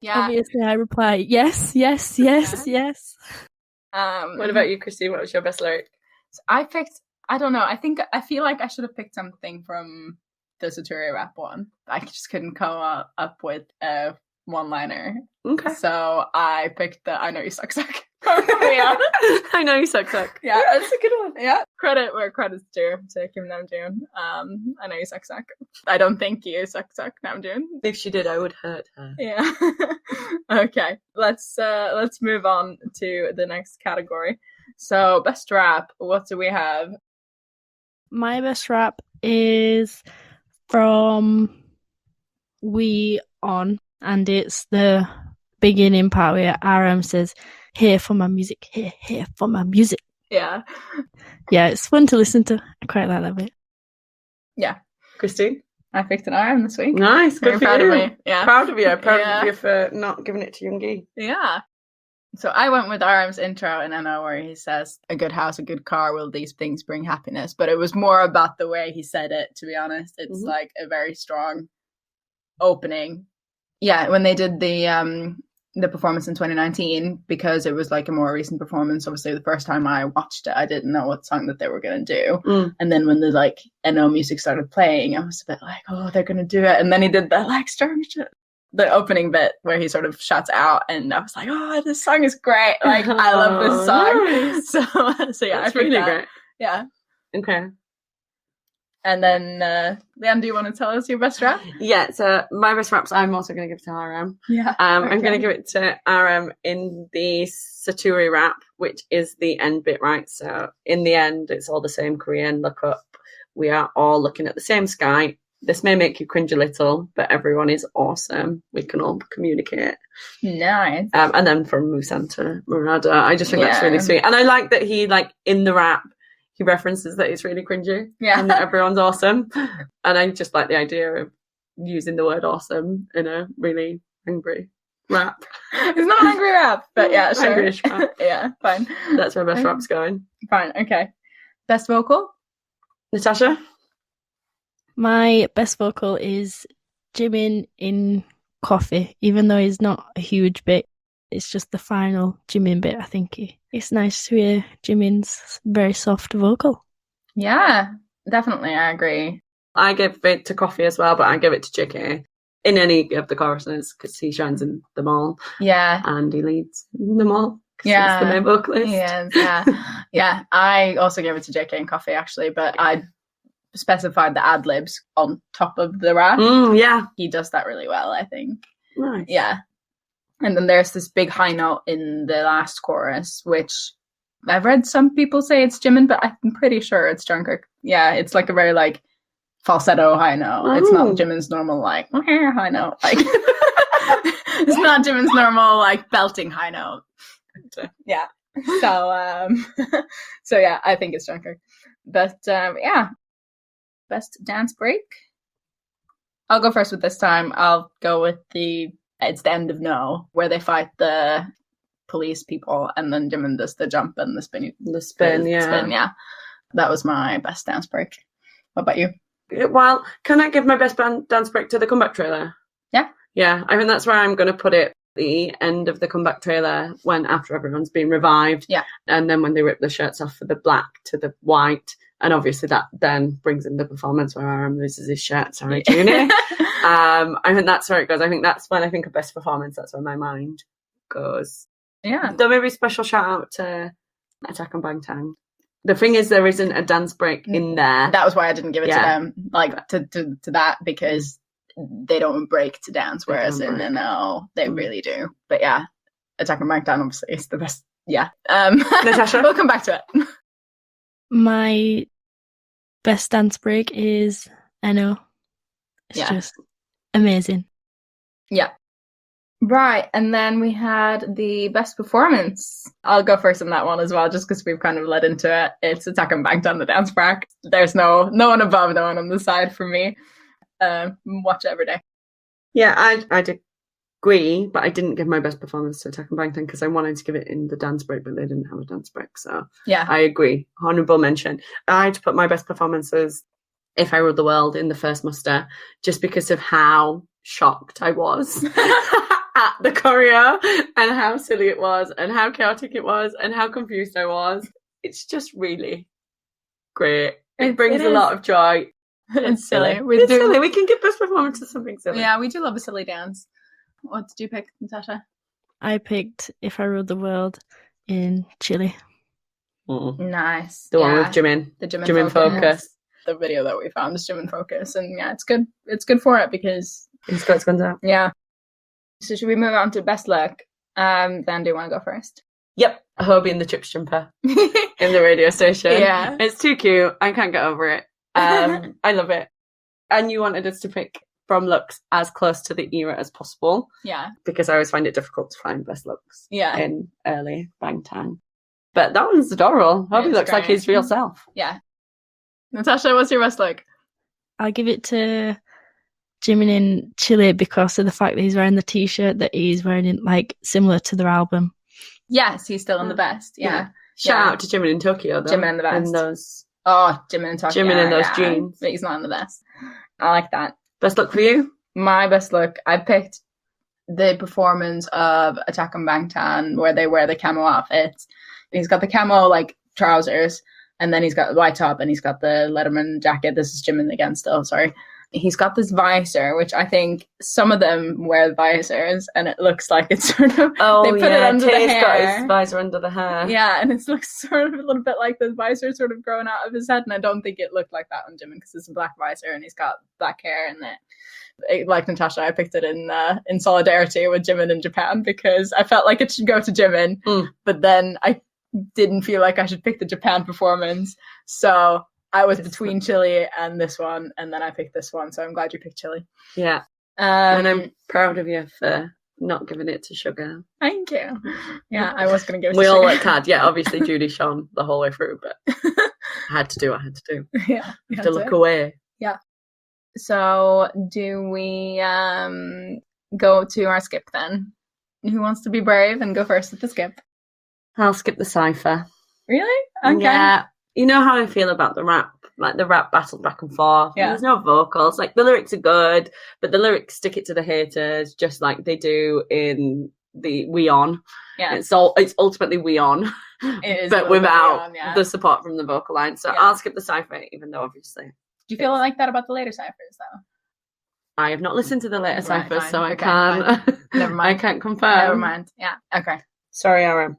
Yeah. Obviously, I reply, yes, yes, yes, yes. What about you, Christine? What was your best lyric? So I don't know. I feel like I should have picked something from the Satori rap one. I just couldn't come up with a one-liner. Okay. So I picked the I Know You Suck Suck. Yeah. I Know You Suck Suck. Yeah, that's a good one. Yeah. Credit where credit's due to Kim Namjoon. I Know You Suck Suck. I don't think you suck Namjoon. If she did, I would hurt her. Yeah. Okay. Let's move on to the next category. So best rap, what do we have? My best rap is from We On, and it's the beginning part where RM says, "Here for my music, here for my music." Yeah. Yeah, it's fun to listen to. I quite like that bit. Yeah. Christine? I picked an RM this week. Nice, good for proud you. Of me. Yeah. Proud of you. Proud of you for not giving it to Yoongi. Yeah. So I went with RM's intro in NO where he says, "A good house, a good car, will these things bring happiness?" But it was more about the way he said it, to be honest. It's like a very strong opening. Yeah, when they did the performance in 2019, because it was like a more recent performance, obviously the first time I watched it, I didn't know what song that they were going to do. And then when the like NO music started playing, I was a bit like, oh, they're going to do it. And then he did that like the opening bit where he sort of shouts out, and I was like, oh, this song is great. Like, I love this song. Nice. So yeah, it's really great. Yeah. Okay. And then, Liam, do you want to tell us your best rap? Yeah, so my best raps, I'm also going to give to RM. Yeah. Okay. I'm going to give it to RM in the Satori rap, which is the end bit, right? So in the end, it's all the same Korean look up. We are all looking at the same sky. This may make you cringe a little, but everyone is awesome. We can all communicate. Nice. And then from Musan to Murada, I just think that's really sweet. And I like that he, like, in the rap, he references that it's really cringy. Yeah. And that everyone's awesome. And I just like the idea of using the word awesome in a really angry rap. It's not an angry rap, but yeah, sure. Angry-ish rap. Yeah, fine. That's where best rap's going. Fine, okay. Best vocal? Natasha? My best vocal is Jimin in Coffee, even though he's not a huge bit. It's just the final Jimin bit, I think. It's nice to hear Jimin's very soft vocal. Yeah, definitely, I agree. I give it to Coffee as well, but I give it to JK in any of the choruses because he shines in them all. Yeah. And he leads them all. Yeah. He's the main vocalist. Yeah. Yeah. I also gave it to JK and Coffee, actually, but I specified the ad-libs on top of the rap. Yeah. He does that really well, I think. Nice. Yeah. And then there's this big high note in the last chorus, which I've read some people say it's Jimin, but I'm pretty sure it's Jungkook. Yeah, it's like a very like falsetto high note. Oh. It's not Jimin's normal like high note. Like it's not Jimin's normal like belting high note. Yeah. So yeah, I think it's Jungkook. But yeah. Best dance break? I'll go first with this time. I'll go with it's the end of No, where they fight the police people, and then Jimin does the jump and the spin. Yeah. That was my best dance break. What about you? Well, can I give my best dance break to the comeback trailer? Yeah. Yeah, I think that's where I'm going to put it. The end of the comeback trailer, when after everyone's been revived. Yeah. And then when they rip the shirts off for the black to the white. And obviously that then brings in the performance where Aram loses his shirt. Sorry, Junie. I think that's where it goes. I think that's when I think of best performance. That's where my mind goes. Yeah. Though maybe special shout out to Attack on Bangtan. The thing is, there isn't a dance break in there. That was why I didn't give it to them, like to that, because they don't break to dance, whereas in No, they really do. But yeah, Attack on Bangtan obviously is the best. Yeah. Natasha? We'll come back to it. My best dance break is Eno. It's just amazing. Yeah. Right, and then we had the best performance. I'll go first on that one as well, just because we've kind of led into it. It's Attack on Bangtan, the dance track. There's no one above, no one on the side for me. Watch it every day. Yeah, I'd agree, but I didn't give my best performance to Attack on Bangtan because I wanted to give it in the dance break, but they didn't have a dance break, so yeah, I agree. Honourable mention. I'd put my best performances If I Ruled the World in the first muster, just because of how shocked I was at the choreo and how silly it was and how chaotic it was and how confused I was. It's just really great. It brings a lot of joy. It's silly. It's silly. We can give best performance to something silly. Yeah, we do love a silly dance. What did you pick, Natasha? I picked If I Ruled the World in Chile. Nice. The one with Jimin. The Jimin Focus. The video that we found is Jimin Focus. And yeah, it's good. It's good for it because it's got its guns out. Yeah. So should we move on to best look? Dan, do you want to go first? Yep. Hobie in the Chips jumper in the radio station. Yeah. It's too cute. I can't get over it. I love it. And you wanted us to pick from looks as close to the era as possible. Yeah. Because I always find it difficult to find best looks in early Bangtan. But that one's adorable. Hobie looks like his real self. Yeah. Natasha, what's your best look? I'll give it to Jimin in Chile because of the fact that he's wearing the t-shirt that he's wearing in, like, similar to their album. Yes, he's still in the best. Yeah. Shout out to Jimin in Tokyo, though. Jimin in the best. In those... Jimin in Tokyo. Jimin in those jeans. But he's not in the best. I like that. Best look for you? My best look, I picked the performance of Attack on Bangtan where they wear the camo outfits. He's got the camo, like, trousers, and then he's got the white top, and he's got the Letterman jacket. This is Jimin again still, sorry. He's got this visor, which I think some of them wear visors, and it looks like it's sort of... Oh, they put it under the hair. Got his visor under the hair. Yeah, and it looks sort of a little bit like the visor sort of growing out of his head, and I don't think it looked like that on Jimin, because it's a black visor, and he's got black hair in it. Like Natasha, I picked it in solidarity with Jimin in Japan, because I felt like it should go to Jimin, but then I didn't feel like I should pick the Japan performance, so I was between Chili and this one, and then I picked this one, so I'm glad you picked Chili. Yeah. And I'm proud of you for not giving it to Sugar. Thank you. Yeah, I was going to give it to We Sugar. all worked hard. Yeah, obviously Judy shone the whole way through, but I had to do what I had to do. Yeah. You have to look away. Yeah. So do we go to our skip then? Who wants to be brave and go first with the skip? I'll skip the cipher. Really? Okay. Yeah. You know how I feel about the rap, like the rap battle back and forth. Yeah. There's no vocals. Like the lyrics are good, but the lyrics stick it to the haters, just like they do in the We On. Yeah. It's ultimately We On, It is but without yeah. the support from the vocal line. So I'll skip the cipher, even though obviously. Do you feel like that about the later ciphers though? I have not listened to the later ciphers, fine. so I Okay, can't. Never mind. I can't confirm. Never mind. Yeah. Okay. Sorry, RM.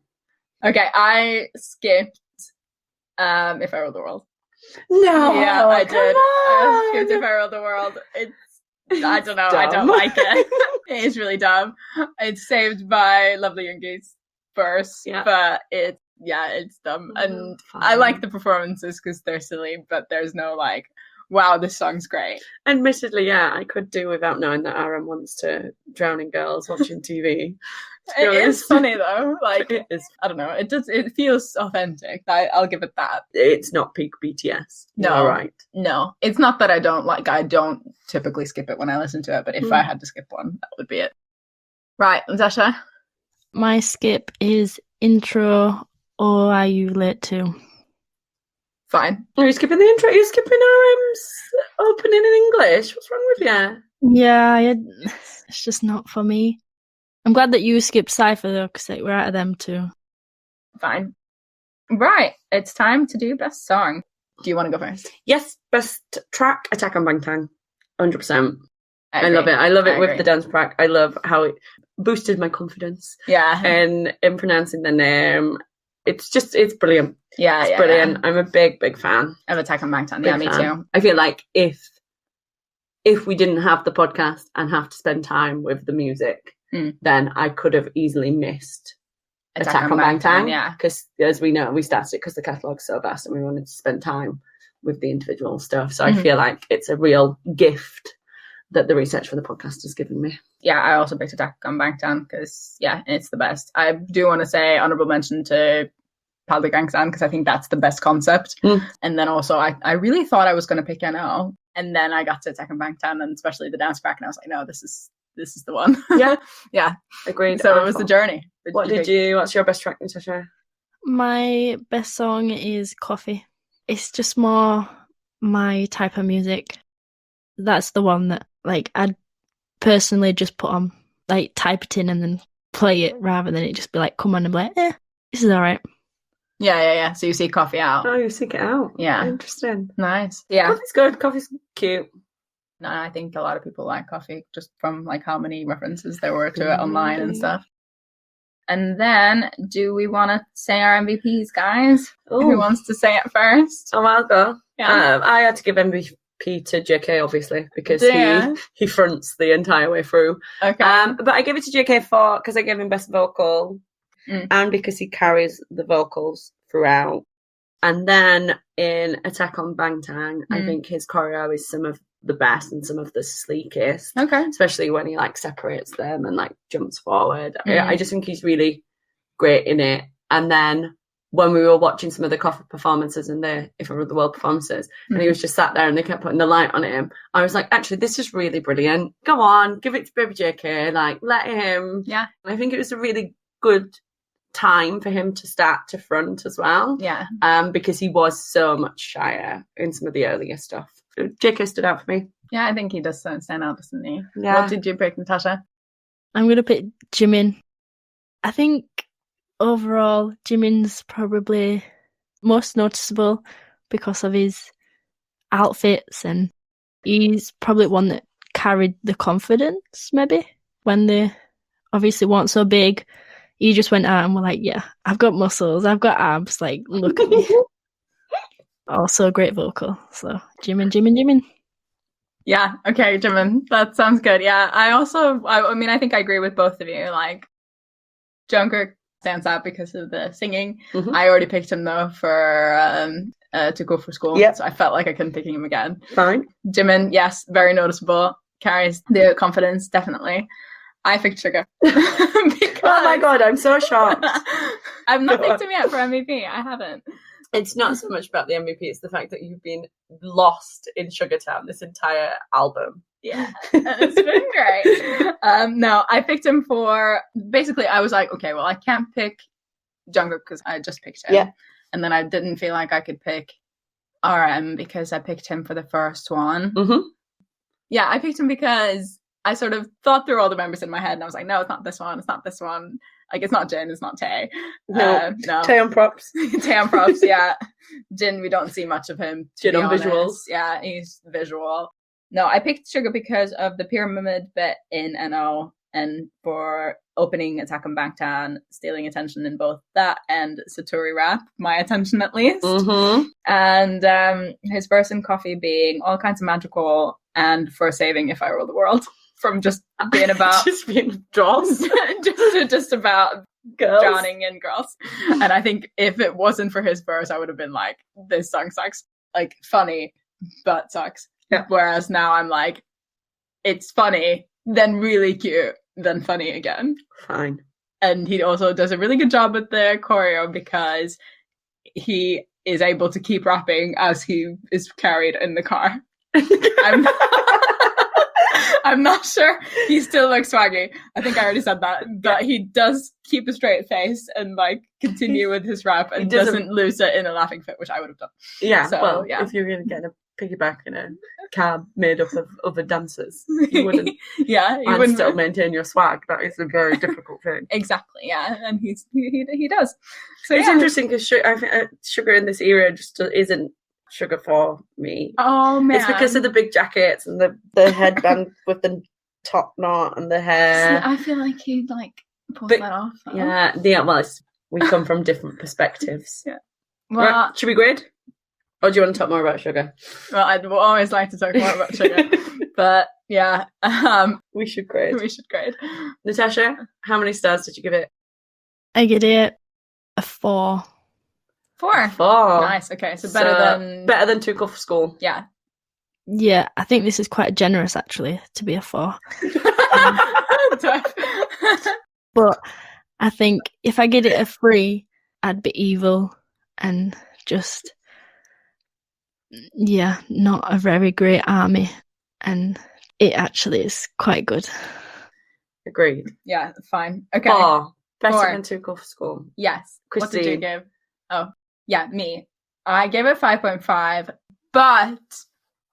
Okay, I skipped If I Ruled the World. No. Yeah, I did. I On. skipped If I Ruled the World. I don't know. Dumb. I don't like it. It is really dumb. It's saved by Lovely Youngie's verse, but it's dumb. And I like the performances because they're silly, but there's no like, wow, this song's great. Admittedly, yeah, I could do without knowing that RM wants to drown in girls watching TV. It is funny though. Like it is. I don't know. It feels authentic. I'll give it that. It's not peak BTS. No, all right. No, it's not that I don't typically skip it when I listen to it, but if I had to skip one, that would be it. Right, Natasha. My skip is intro, or are you late too? Fine. Are you skipping the intro? Are you skipping RM's opening in English? What's wrong with you? Yeah, it's just not for me. I'm glad that you skipped Cypher though, because we're out of them too. Fine. Right, it's time to do best song. Do you want to go first? Yes, best track, Attack on Bangtan. 100%. I love it. I love it with the dance track. I love how it boosted my confidence. Yeah. And in pronouncing the name. It's brilliant. Yeah, it's brilliant. Yeah. I'm a big fan of Attack on Bangtan. Yeah, me too. I feel like if we didn't have the podcast and have to spend time with the music, then I could have easily missed Attack on Bangtan. Yeah, because as we know, we started it because the catalogue's so vast and we wanted to spend time with the individual stuff. So I feel like it's a real gift that the research for the podcast has given me. Yeah, I also picked Attack on Bangtan because, it's the best. I do want to say honourable mention to Paldi Gangsan because I think that's the best concept. And then also, I really thought I was going to pick NO. And then I got to Attack on Bangtan and especially the dance track and I was like, no, this is the one. Yeah. Yeah. Agreed. So it was the journey. What's your best track, Natasha? My best song is Coffee. It's just more my type of music. That's the one that, like, I'd personally just put on, like, type it in and then play it rather than it just be like, come on and be like, this is all right. Yeah. So you seek Coffee out. Oh, you seek it out. Yeah. Interesting. Nice. Yeah. Coffee's good. Coffee's cute. No, I think a lot of people like Coffee just from, like, how many references there were to it online and stuff. And then, do we want to say our MVPs, guys? Ooh. Who wants to say it first? Oh, I'll go. Yeah. I had to give MVP to JK, obviously, because he fronts the entire way through. Okay. But I give it to JK because I gave him best vocal and because he carries the vocals throughout. And then in Attack on Bangtan, I think his choreo is some of the best and some of the sleekest. Okay. Especially when he like separates them and like jumps forward. I just think he's really great in it. And then when we were watching some of the Coffee performances and the If I Ruled the World performances, and he was just sat there and they kept putting the light on him, I was like, actually, this is really brilliant. Go on, give it to Baby JK. Like, let him. Yeah. I think it was a really good time for him to start to front as well. Yeah. Because he was so much shyer in some of the earlier stuff. JK stood out for me. Yeah, I think he does stand out, doesn't he? Yeah. What did you pick, Natasha? I'm going to pick Jimin. I think overall, Jimin's probably most noticeable because of his outfits, and he's probably one that carried the confidence, maybe, when they obviously weren't so big. He just went out and were like, yeah, I've got muscles, I've got abs, like, look at me. Also, great vocal. So, Jimin. Yeah, okay, Jimin. That sounds good. Yeah, I think I agree with both of you. Like, Jungkook stands out because of the singing. Mhm. I already picked him though for To Go For School. Yep. So I felt like I couldn't pick him again. Fine. Jimin, yes, very noticeable. Carries the confidence, definitely. I picked Sugar. Oh my god, I'm so shocked. I've not picked him yet for MVP. I haven't. It's not so much about the MVP, it's the fact that you've been lost in Sugartown this entire album. Yeah, and it's been great. No, I picked him for, basically I was like, okay, well, I can't pick Jungkook because I just picked him. Yeah. And then I didn't feel like I could pick RM because I picked him for the first one. Mm-hmm. Yeah, I picked him because I sort of thought through all the members in my head and I was like, no, it's not this one, it's not this one. Like, it's not Jin, it's not Tae. No. No. Tae on props. Tae on props, yeah. Jin, we don't see much of him. Jin on visuals. Yeah, he's visual. No, I picked Sugar because of the pyramid bit in NO and for opening Attack on Bangtan, stealing attention in both that and Satori rap, my attention at least. Mm-hmm. And his verse in Coffee being all kinds of magical and for saving If I Rule the World from just being about just being draws. just about Girls. drowning in girls. And I think if it wasn't for his verse, I would have been like, this song sucks. Like, funny, but sucks. Yeah. Whereas now I'm like, it's funny, then really cute, then funny again. Fine. And he also does a really good job with the choreo because he is able to keep rapping as he is carried in the car. I'm not sure he still looks swaggy. I think I already said that. But he does keep a straight face and like continue with his rap and doesn't lose it in a laughing fit, which I would have done. Yeah, so, well, yeah. if you're going to get a piggyback in a cab made up of other dancers, you wouldn't. Yeah, you and wouldn't still maintain your swag. That is a very difficult thing. Exactly, yeah, and he does. So it's interesting because I think Sugar in this era just isn't Sugar for me. Oh man, it's because of the big jackets and the headband with the top knot and the hair. See, I feel like he'd like pull that off. Though. Yeah. Well, we come from different perspectives. Yeah. Well, right, should we grade? Or do you want to talk more about Sugar? Well, I'd always like to talk more about Sugar, but yeah, we should grade. Natasha, how many stars did you give it? I give it a 4. 4. 4. Nice. Okay, so better than To Go For School. Yeah. Yeah, I think this is quite generous actually to be a 4. But I think if I get it a 3, I'd be evil and just not a very great army, and it actually is quite good. Agreed. Yeah, fine. Okay. 4. Better 4. than To Go For School. Yes. Christine. What did you give? Oh, yeah, me. I gave it 5.5, but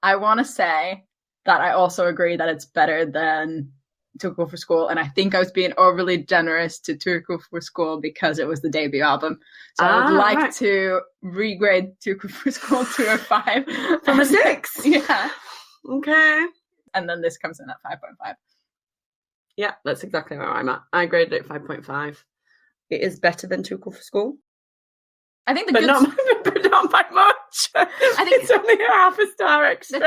I want to say that I also agree that it's better than To Go For School, and I think I was being overly generous to Go For School because it was the debut album. So I would like to regrade To Go For School to a 5. From a 6? Yeah. Okay. And then this comes in at 5.5. Yeah, that's exactly where I'm at. I graded it 5.5. It is better than To Go For School. I think but not by much. I think it's only a half a star extra. The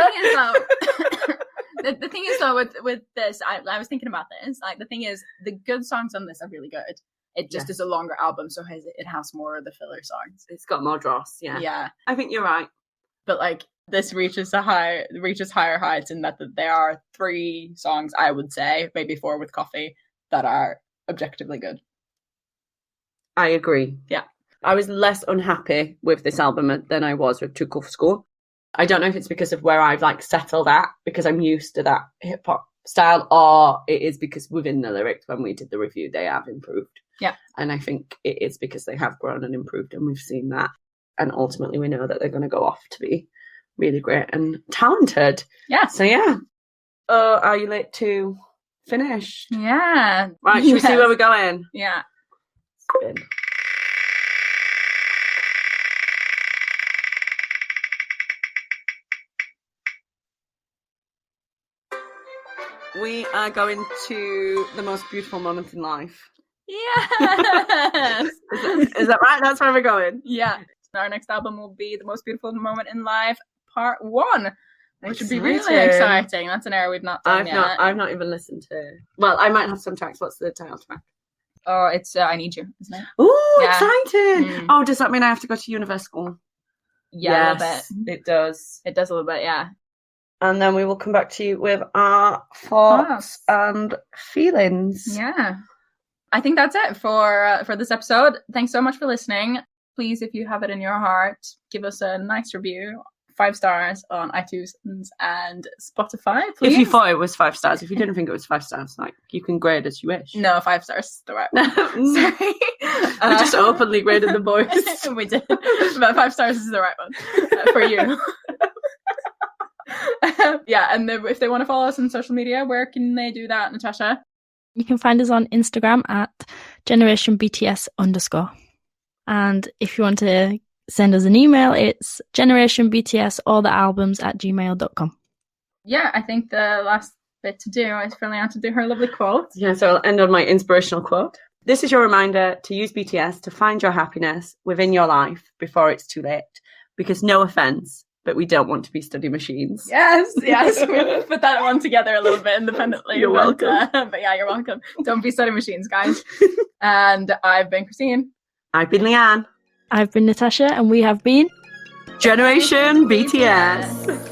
thing is though, with this, I was thinking about this. Like, the thing is, the good songs on this are really good. It just is a longer album, so it has more of the filler songs. It's got more dross. Yeah. Yeah. I think you're right. But like, this reaches higher heights in that there are 3 songs, I would say, maybe 4 with Coffee, that are objectively good. I agree. Yeah. I was less unhappy with this album than I was with To Go For School. I don't know if it's because of where I've like settled at, because I'm used to that hip hop style, or it is because within the lyrics when we did the review they have improved. Yeah. And I think it is because they have grown and improved, and we've seen that. And ultimately we know that they're going to go off to be really great and talented. Yeah. So yeah. Are you late to finish? Yeah. Right, should we see where we're going? Yeah. Spin. We are going to the most beautiful moment in life. Yes! Is that right? That's where we're going? Yeah. Our next album will be The Most Beautiful Moment in Life, Part 1, which would be really exciting. That's an era we've not done yet. I've not even listened to. Well, I might have some tracks. What's the title track? Oh, it's I Need You, isn't it? Ooh, Yeah. exciting! Oh, does that mean I have to go to universe school? Yeah, yes, a little bit. it does. It does a little bit, yeah. And then we will come back to you with our thoughts and feelings. Yeah. I think that's it for this episode. Thanks so much for listening. Please, if you have it in your heart, give us a nice review. 5 stars on iTunes and Spotify, please. If you thought it was 5 stars, if you didn't think it was 5 stars, like, you can grade as you wish. No, 5 stars is the right one. Sorry. We just openly graded the boys. We did. But 5 stars is the right one for you. Yeah, and if they want to follow us on social media, where can they do that, Natasha? You can find us on Instagram at generationbts_. And if you want to send us an email, it's generationbts@gmail.com. Yeah, I think the last bit to do is for Leanne to do her lovely quote. Yeah, so I'll end on my inspirational quote. This is your reminder to use BTS to find your happiness within your life before it's too late. Because no offense, but we don't want to be study machines. Yes. We put that one together a little bit independently. You're welcome. But yeah, you're welcome. Don't be study machines, guys. And I've been Christine. I've been Leanne. I've been Natasha, and we have been Generation BTS.